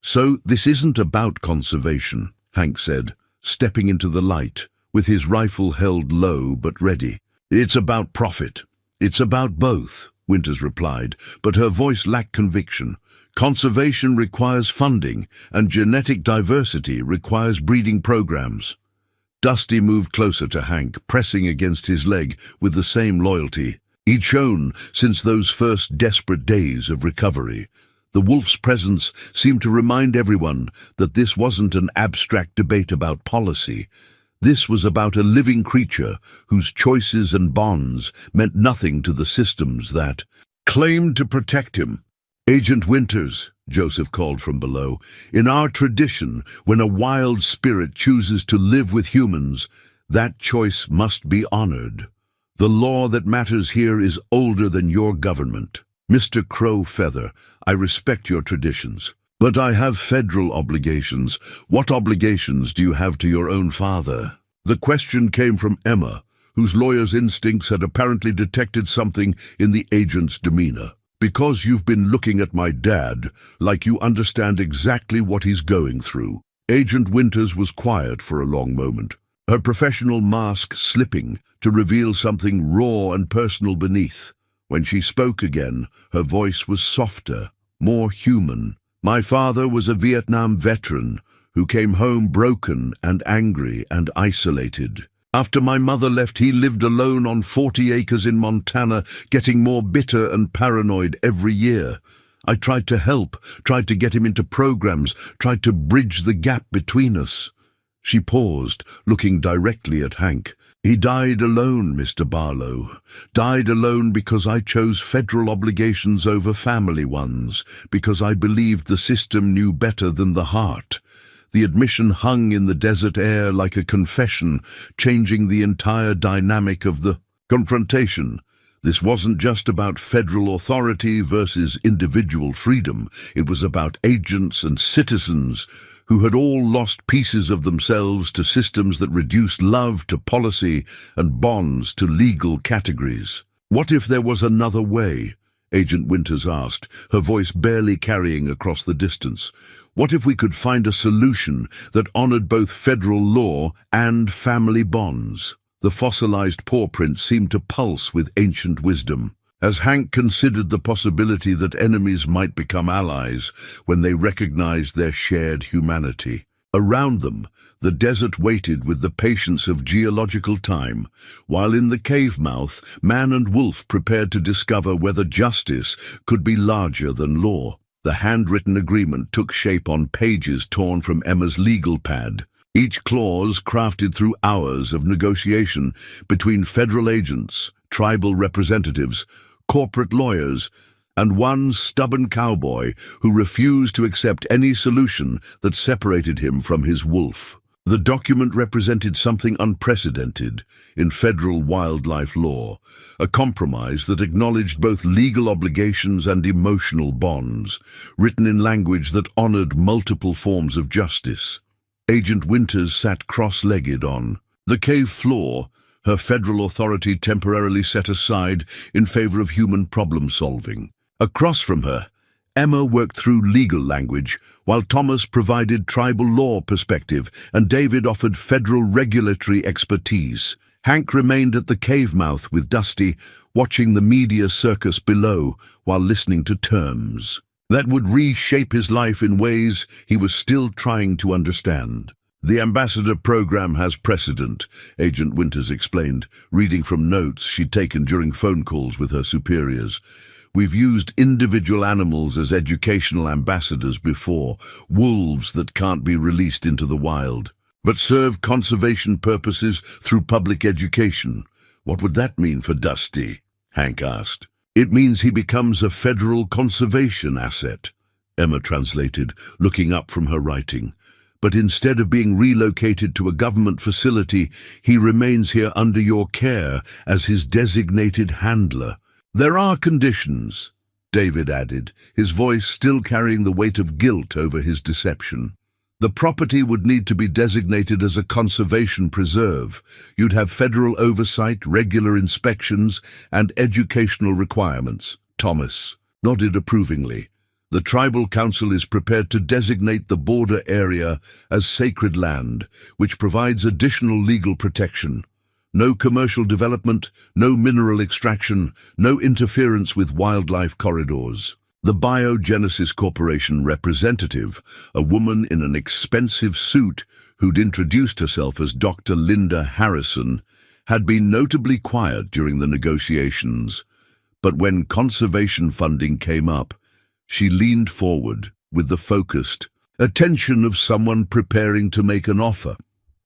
"So this isn't about conservation," Hank said, stepping into the light, with his rifle held low but ready. "It's about profit." "It's about both," Winters replied, but her voice lacked conviction. "Conservation requires funding, and genetic diversity requires breeding programs." Dusty moved closer to Hank, pressing against his leg with the same loyalty he'd shown since those first desperate days of recovery. The wolf's presence seemed to remind everyone that this wasn't an abstract debate about policy. This was about a living creature whose choices and bonds meant nothing to the systems that claimed to protect him. "Agent Winters," Joseph called from below, "in our tradition, when a wild spirit chooses to live with humans, that choice must be honored. The law that matters here is older than your government. Mr. Crowfeather, I respect your traditions, but I have federal obligations. What obligations do you have to your own father?" The question came from Emma, whose lawyer's instincts had apparently detected something in the agent's demeanor. "Because you've been looking at my dad like you understand exactly what he's going through." Agent Winters was quiet for a long moment, her professional mask slipping to reveal something raw and personal beneath. When she spoke again, her voice was softer, more human. "My father was a Vietnam veteran who came home broken and angry and isolated. After my mother left, he lived alone on 40 acres in Montana, getting more bitter and paranoid every year. I tried to help, tried to get him into programs, tried to bridge the gap between us." She paused, looking directly at Hank. "He died alone, Mr. Barlow. Died alone because I chose federal obligations over family ones, because I believed the system knew better than the heart." The admission hung in the desert air like a confession, changing the entire dynamic of the confrontation. This wasn't just about federal authority versus individual freedom. It was about agents and citizens who had all lost pieces of themselves to systems that reduced love to policy and bonds to legal categories. "What if there was another way?" Agent Winters asked, her voice barely carrying across the distance. "What if we could find a solution that honored both federal law and family bonds?" The fossilized paw print seemed to pulse with ancient wisdom, as Hank considered the possibility that enemies might become allies when they recognized their shared humanity. Around them, the desert waited with the patience of geological time, while in the cave mouth, man and wolf prepared to discover whether justice could be larger than law. The handwritten agreement took shape on pages torn from Emma's legal pad, each clause crafted through hours of negotiation between federal agents, tribal representatives, corporate lawyers, and one stubborn cowboy who refused to accept any solution that separated him from his wolf. The document represented something unprecedented in federal wildlife law, a compromise that acknowledged both legal obligations and emotional bonds, written in language that honored multiple forms of justice. Agent Winters sat cross-legged on the cave floor, her federal authority temporarily set aside in favor of human problem-solving. Across from her, Emma worked through legal language, while Thomas provided tribal law perspective and David offered federal regulatory expertise. Hank remained at the cave mouth with Dusty, watching the media circus below while listening to terms that would reshape his life in ways he was still trying to understand. "The ambassador program has precedent," Agent Winters explained, reading from notes she'd taken during phone calls with her superiors. "We've used individual animals as educational ambassadors before, wolves that can't be released into the wild, but serve conservation purposes through public education." "What would that mean for Dusty?" Hank asked. "It means he becomes a federal conservation asset," Emma translated, looking up from her writing. "But instead of being relocated to a government facility, he remains here under your care as his designated handler." "There are conditions," David added, his voice still carrying the weight of guilt over his deception. "The property would need to be designated as a conservation preserve. You'd have federal oversight, regular inspections, and educational requirements." Thomas nodded approvingly. "The Tribal Council is prepared to designate the border area as sacred land, which provides additional legal protection. No commercial development, no mineral extraction, no interference with wildlife corridors." The Biogenesis Corporation representative, a woman in an expensive suit who'd introduced herself as Dr. Linda Harrison, had been notably quiet during the negotiations. But when conservation funding came up, she leaned forward with the focused attention of someone preparing to make an offer.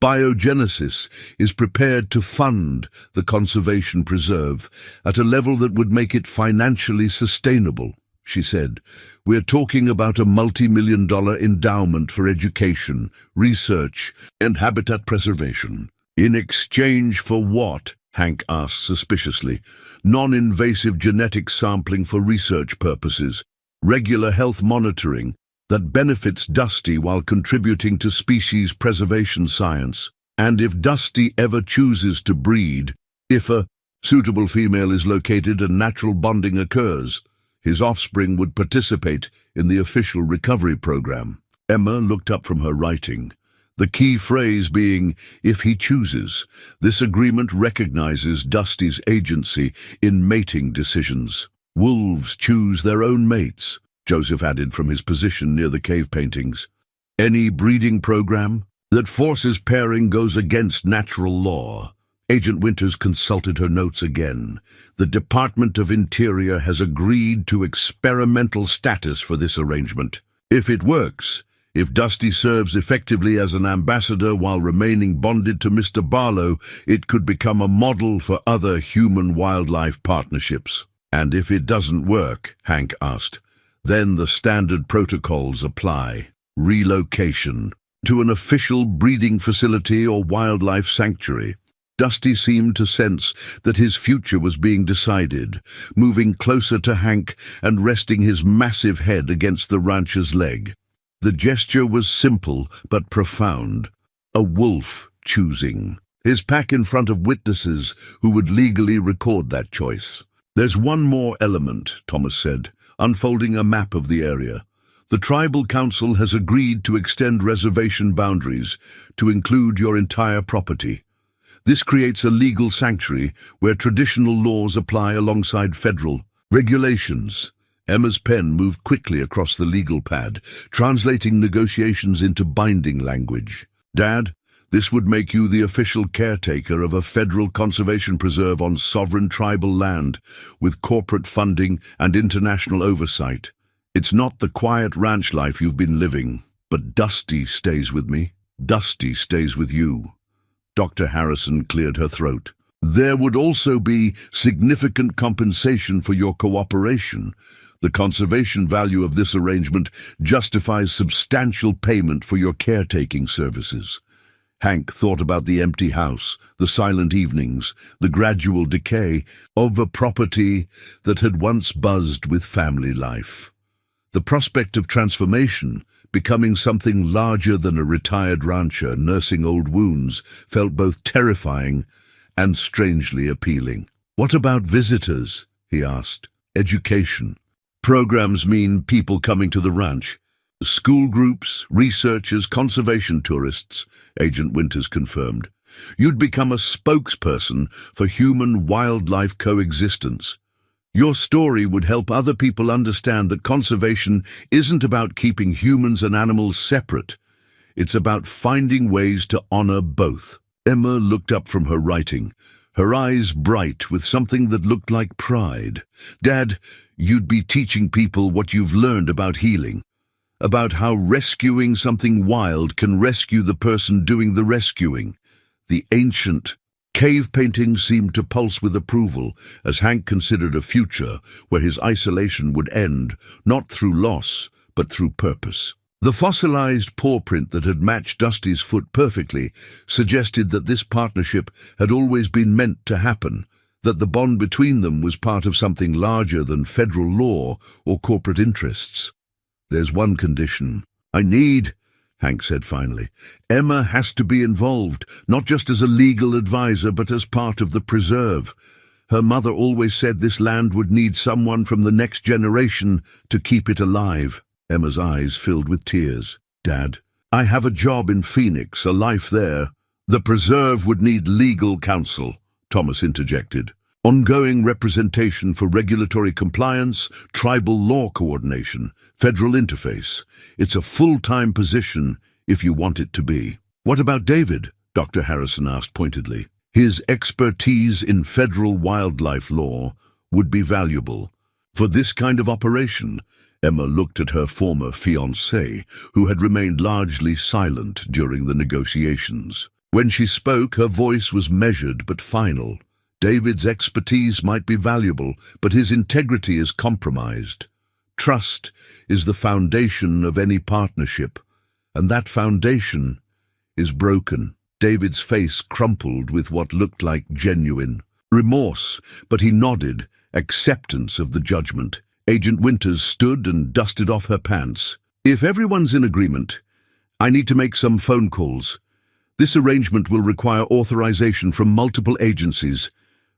Biogenesis is prepared to fund the conservation preserve at a level that would make it financially sustainable, she said. We're talking about a multi-million-dollar endowment for education, research, and habitat preservation. In exchange for what? Hank asked suspiciously. Non-invasive genetic sampling for research purposes, regular health monitoring that benefits Dusty while contributing to species preservation science. And if Dusty ever chooses to breed, if a suitable female is located and natural bonding occurs, his offspring would participate in the official recovery program. Emma looked up from her writing, the key phrase being, if he chooses. This agreement recognizes Dusty's agency in mating decisions. Wolves choose their own mates, Joseph added from his position near the cave paintings. Any breeding program that forces pairing goes against natural law. Agent Winters consulted her notes again. The Department of Interior has agreed to experimental status for this arrangement. If it works, if Dusty serves effectively as an ambassador while remaining bonded to Mr. Barlow, it could become a model for other human-wildlife partnerships. And if it doesn't work, Hank asked, then the standard protocols apply. Relocation to an official breeding facility or wildlife sanctuary. Dusty seemed to sense that his future was being decided, moving closer to Hank and resting his massive head against the rancher's leg. The gesture was simple but profound. A wolf choosing. His pack in front of witnesses who would legally record that choice. There's one more element, Thomas said, unfolding a map of the area. The Tribal Council has agreed to extend reservation boundaries to include your entire property. This creates a legal sanctuary where traditional laws apply alongside federal regulations. Emma's pen moved quickly across the legal pad, translating negotiations into binding language. Dad, this would make you the official caretaker of a federal conservation preserve on sovereign tribal land, with corporate funding and international oversight. It's not the quiet ranch life you've been living, but Dusty stays with me. Dusty stays with you. Dr. Harrison cleared her throat. There would also be significant compensation for your cooperation. The conservation value of this arrangement justifies substantial payment for your caretaking services. Hank thought about the empty house, the silent evenings, the gradual decay of a property that had once buzzed with family life. The prospect of transformation, becoming something larger than a retired rancher nursing old wounds, felt both terrifying and strangely appealing. What about visitors? He asked. Education. Programs mean people coming to the ranch. School groups, researchers, conservation tourists, Agent Winters confirmed. You'd become a spokesperson for human-wildlife coexistence. Your story would help other people understand that conservation isn't about keeping humans and animals separate. It's about finding ways to honor both. Emma looked up from her writing, her eyes bright with something that looked like pride. Dad, you'd be teaching people what you've learned about healing, about how rescuing something wild can rescue the person doing the rescuing. The ancient cave paintings seemed to pulse with approval as Hank considered a future where his isolation would end, not through loss, but through purpose. The fossilized paw print that had matched Dusty's foot perfectly suggested that this partnership had always been meant to happen, that the bond between them was part of something larger than federal law or corporate interests. There's one condition. Hank said finally. Emma has to be involved, not just as a legal advisor, but as part of the preserve. Her mother always said this land would need someone from the next generation to keep it alive. Emma's eyes filled with tears. Dad, I have a job in Phoenix, a life there. The preserve would need legal counsel, Thomas interjected. ongoing representation for regulatory compliance, tribal law coordination, federal interface. It's a full-time position if you want it to be. What about David? Dr. Harrison asked pointedly. His expertise in federal wildlife law would be valuable. For this kind of operation, Emma looked at her former fiancé, who had remained largely silent during the negotiations. When she spoke, her voice was measured but final. David's expertise might be valuable, but his integrity is compromised. Trust is the foundation of any partnership, and that foundation is broken. David's face crumpled with what looked like genuine remorse, but he nodded, acceptance of the judgment. Agent Winters stood and dusted off her pants. If everyone's in agreement, I need to make some phone calls. This arrangement will require authorization from multiple agencies,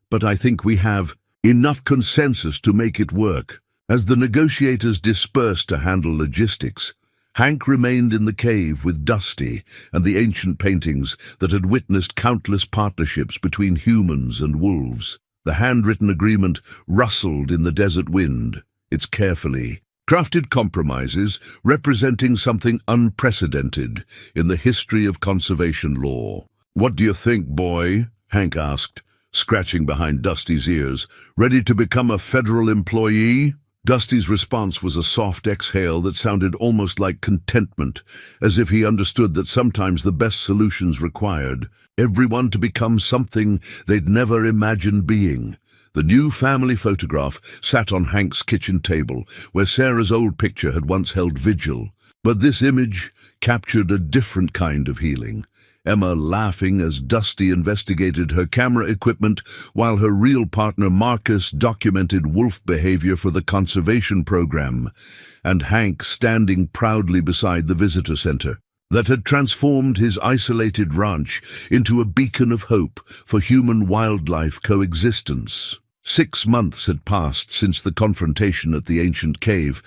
but I think we have enough consensus to make it work. As the negotiators dispersed to handle logistics, Hank remained in the cave with Dusty and the ancient paintings that had witnessed countless partnerships between humans and wolves. The handwritten agreement rustled in the desert wind, its carefully crafted compromises representing something unprecedented in the history of conservation law. "What do you think, boy?" Hank asked, scratching behind Dusty's ears. "Ready to become a federal employee?" Dusty's response was a soft exhale that sounded almost like contentment, as if he understood that sometimes the best solutions required everyone to become something they'd never imagined being. The new family photograph sat on Hank's kitchen table, where Sarah's old picture had once held vigil. But this image captured a different kind of healing. Emma laughing as Dusty investigated her camera equipment while her real partner Marcus documented wolf behavior for the conservation program, and Hank standing proudly beside the visitor center that had transformed his isolated ranch into a beacon of hope for human-wildlife coexistence. 6 months had passed since the confrontation at the ancient cave,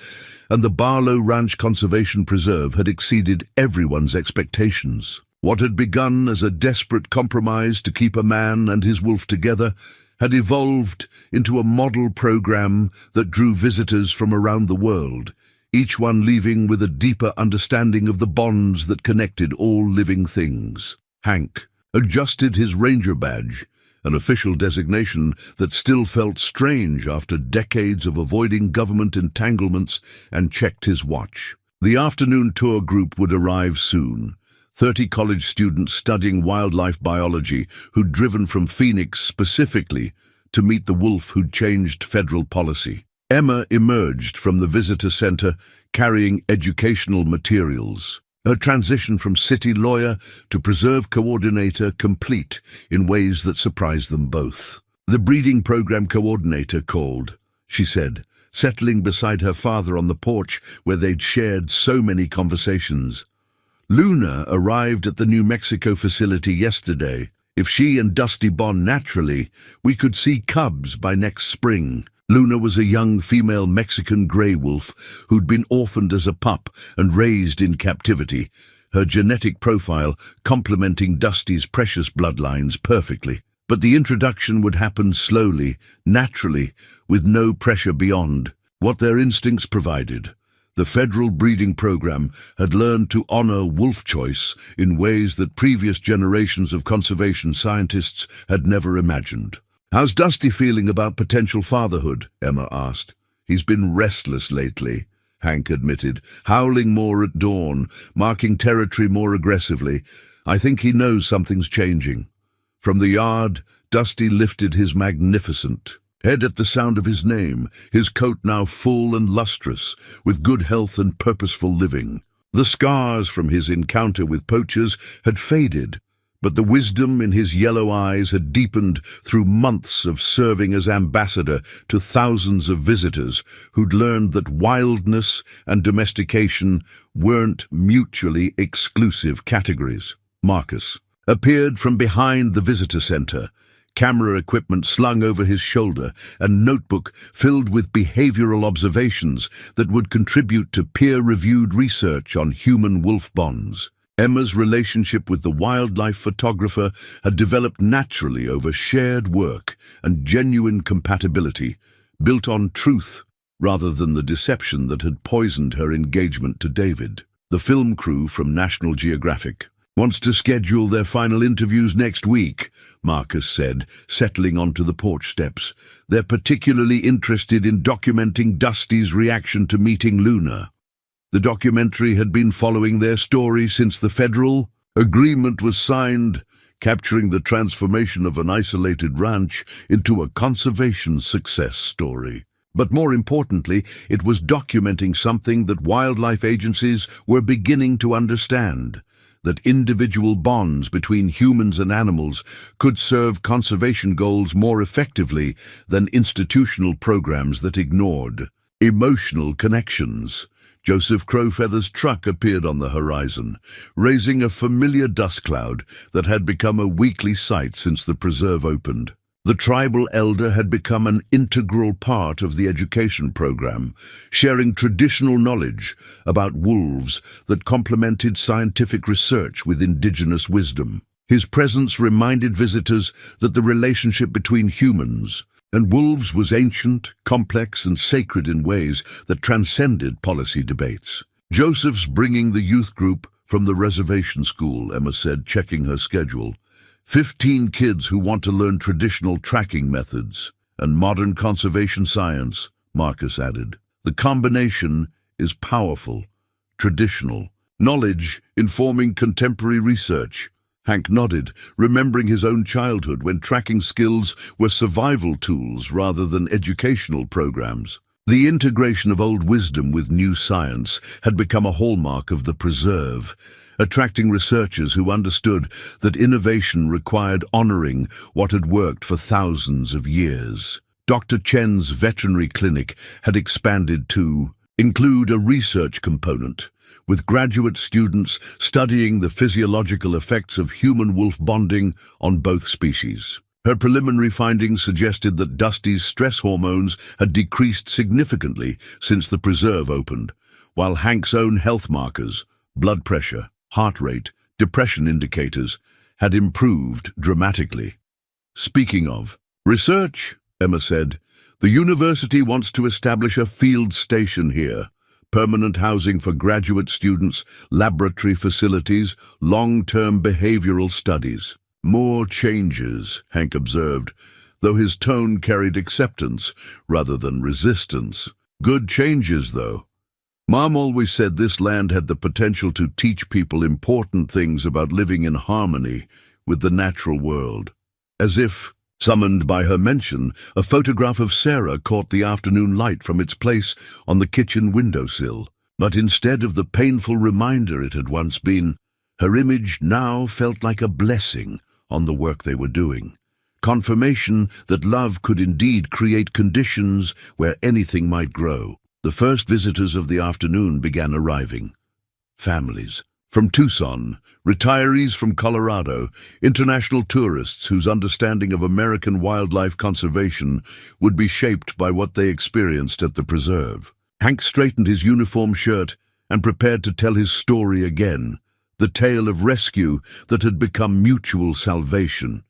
and the Barlow Ranch Conservation Preserve had exceeded everyone's expectations. What had begun as a desperate compromise to keep a man and his wolf together had evolved into a model program that drew visitors from around the world, each one leaving with a deeper understanding of the bonds that connected all living things. Hank adjusted his ranger badge, an official designation that still felt strange after decades of avoiding government entanglements, and checked his watch. The afternoon tour group would arrive soon. 30 college students studying wildlife biology who'd driven from Phoenix specifically to meet the wolf who'd changed federal policy. Emma emerged from the visitor center carrying educational materials. Her transition from city lawyer to preserve coordinator complete in ways that surprised them both. "The breeding program coordinator called," she said, settling beside her father on the porch where they'd shared so many conversations. "Luna arrived at the New Mexico facility yesterday. If she and Dusty bond naturally, we could see cubs by next spring." Luna was a young female Mexican gray wolf who'd been orphaned as a pup and raised in captivity, her genetic profile complementing Dusty's precious bloodlines perfectly. But the introduction would happen slowly, naturally, with no pressure beyond what their instincts provided. The federal breeding program had learned to honor wolf choice in ways that previous generations of conservation scientists had never imagined. "How's Dusty feeling about potential fatherhood?" Emma asked. "He's been restless lately," Hank admitted, "howling more at dawn, marking territory more aggressively. I think he knows something's changing." From the yard, Dusty lifted his magnificent head at the sound of his name, his coat now full and lustrous, with good health and purposeful living. The scars from his encounter with poachers had faded, but the wisdom in his yellow eyes had deepened through months of serving as ambassador to thousands of visitors who'd learned that wildness and domestication weren't mutually exclusive categories. Marcus appeared from behind the visitor center, camera equipment slung over his shoulder, and notebook filled with behavioral observations that would contribute to peer-reviewed research on human-wolf bonds. Emma's relationship with the wildlife photographer had developed naturally over shared work and genuine compatibility, built on truth rather than the deception that had poisoned her engagement to David. The film crew from National Geographic wants to schedule their final interviews next week, Marcus said, settling onto the porch steps. They're particularly interested in documenting Dusty's reaction to meeting Luna. The documentary had been following their story since the federal agreement was signed, capturing the transformation of an isolated ranch into a conservation success story. But more importantly, it was documenting something that wildlife agencies were beginning to understand, that individual bonds between humans and animals could serve conservation goals more effectively than institutional programs that ignored emotional connections. Joseph Crowfeather's truck appeared on the horizon, raising a familiar dust cloud that had become a weekly sight since the preserve opened. The tribal elder had become an integral part of the education program, sharing traditional knowledge about wolves that complemented scientific research with indigenous wisdom. His presence reminded visitors that the relationship between humans and wolves was ancient, complex, and sacred in ways that transcended policy debates. Joseph's bringing the youth group from the reservation school, Emma said, checking her schedule. 15 kids who want to learn traditional tracking methods and modern conservation science, Marcus added. The combination is powerful, traditional, knowledge informing contemporary research. Hank nodded, remembering his own childhood when tracking skills were survival tools rather than educational programs. The integration of old wisdom with new science had become a hallmark of the preserve, attracting researchers who understood that innovation required honoring what had worked for thousands of years. Dr. Chen's veterinary clinic had expanded to include a research component, with graduate students studying the physiological effects of human-wolf bonding on both species. Her preliminary findings suggested that Dusty's stress hormones had decreased significantly since the preserve opened, while Hank's own health markers, blood pressure, heart rate, depression indicators, had improved dramatically. Speaking of research, Emma said, the university wants to establish a field station here. Permanent housing for graduate students, laboratory facilities, long-term behavioral studies. More changes, Hank observed, though his tone carried acceptance rather than resistance. Good changes, though. Mom always said this land had the potential to teach people important things about living in harmony with the natural world. As if, summoned by her mention, a photograph of Sarah caught the afternoon light from its place on the kitchen windowsill. But instead of the painful reminder it had once been, her image now felt like a blessing on the work they were doing. Confirmation that love could indeed create conditions where anything might grow. The first visitors of the afternoon began arriving. Families. From Tucson, retirees from Colorado, international tourists whose understanding of American wildlife conservation would be shaped by what they experienced at the preserve. Hank straightened his uniform shirt and prepared to tell his story again, the tale of rescue that had become mutual salvation.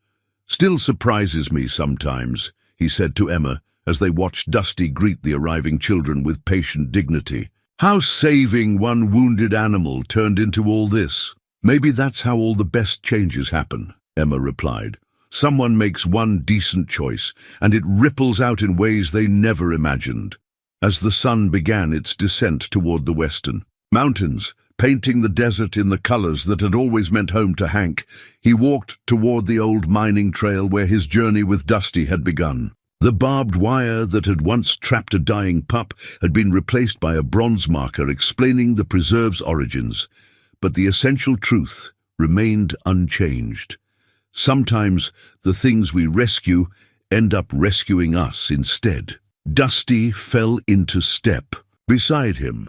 Still surprises me sometimes, he said to Emma as they watched Dusty greet the arriving children with patient dignity. How saving one wounded animal turned into all this. Maybe that's how all the best changes happen, Emma replied. Someone makes one decent choice, and it ripples out in ways they never imagined. As the sun began its descent toward the western mountains, painting the desert in the colors that had always meant home to Hank, he walked toward the old mining trail where his journey with Dusty had begun. The barbed wire that had once trapped a dying pup had been replaced by a bronze marker explaining the preserve's origins, but the essential truth remained unchanged. Sometimes the things we rescue end up rescuing us instead. Dusty fell into step. Beside him,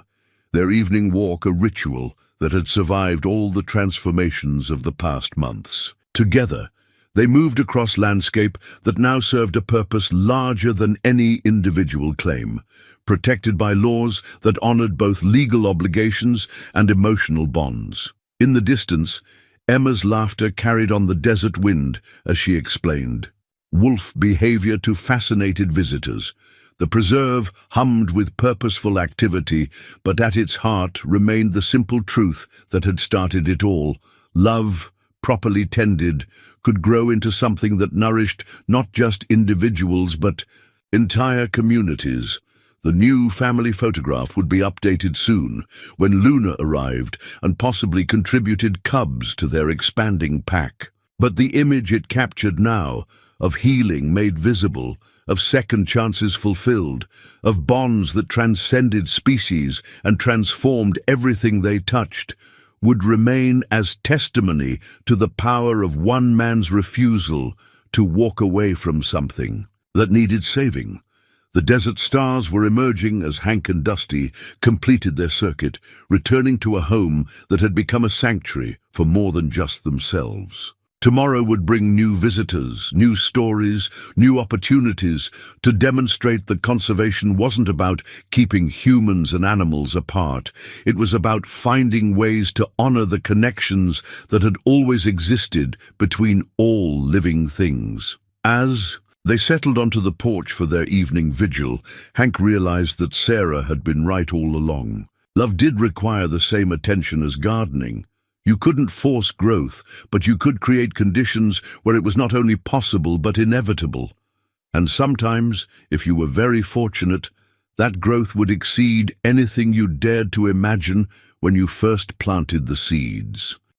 their evening walk a ritual that had survived all the transformations of the past months. Together, they moved across landscape that now served a purpose larger than any individual claim, protected by laws that honored both legal obligations and emotional bonds. In the distance, Emma's laughter carried on the desert wind as she explained. Wolf behavior to fascinated visitors. The preserve hummed with purposeful activity, but at its heart remained the simple truth that had started it all. Love, properly tended, could grow into something that nourished not just individuals but entire communities. The new family photograph would be updated soon, when Luna arrived and possibly contributed cubs to their expanding pack. But the image it captured now, of healing made visible, of second chances fulfilled, of bonds that transcended species and transformed everything they touched, would remain as testimony to the power of one man's refusal to walk away from something that needed saving. The desert stars were emerging as Hank and Dusty completed their circuit, returning to a home that had become a sanctuary for more than just themselves. Tomorrow would bring new visitors, new stories, new opportunities to demonstrate that conservation wasn't about keeping humans and animals apart. It was about finding ways to honor the connections that had always existed between all living things. As they settled onto the porch for their evening vigil, Hank realized that Sarah had been right all along. Love did require the same attention as gardening. You couldn't force growth, but you could create conditions where it was not only possible but inevitable. And sometimes, if you were very fortunate, that growth would exceed anything you dared to imagine when you first planted the seeds.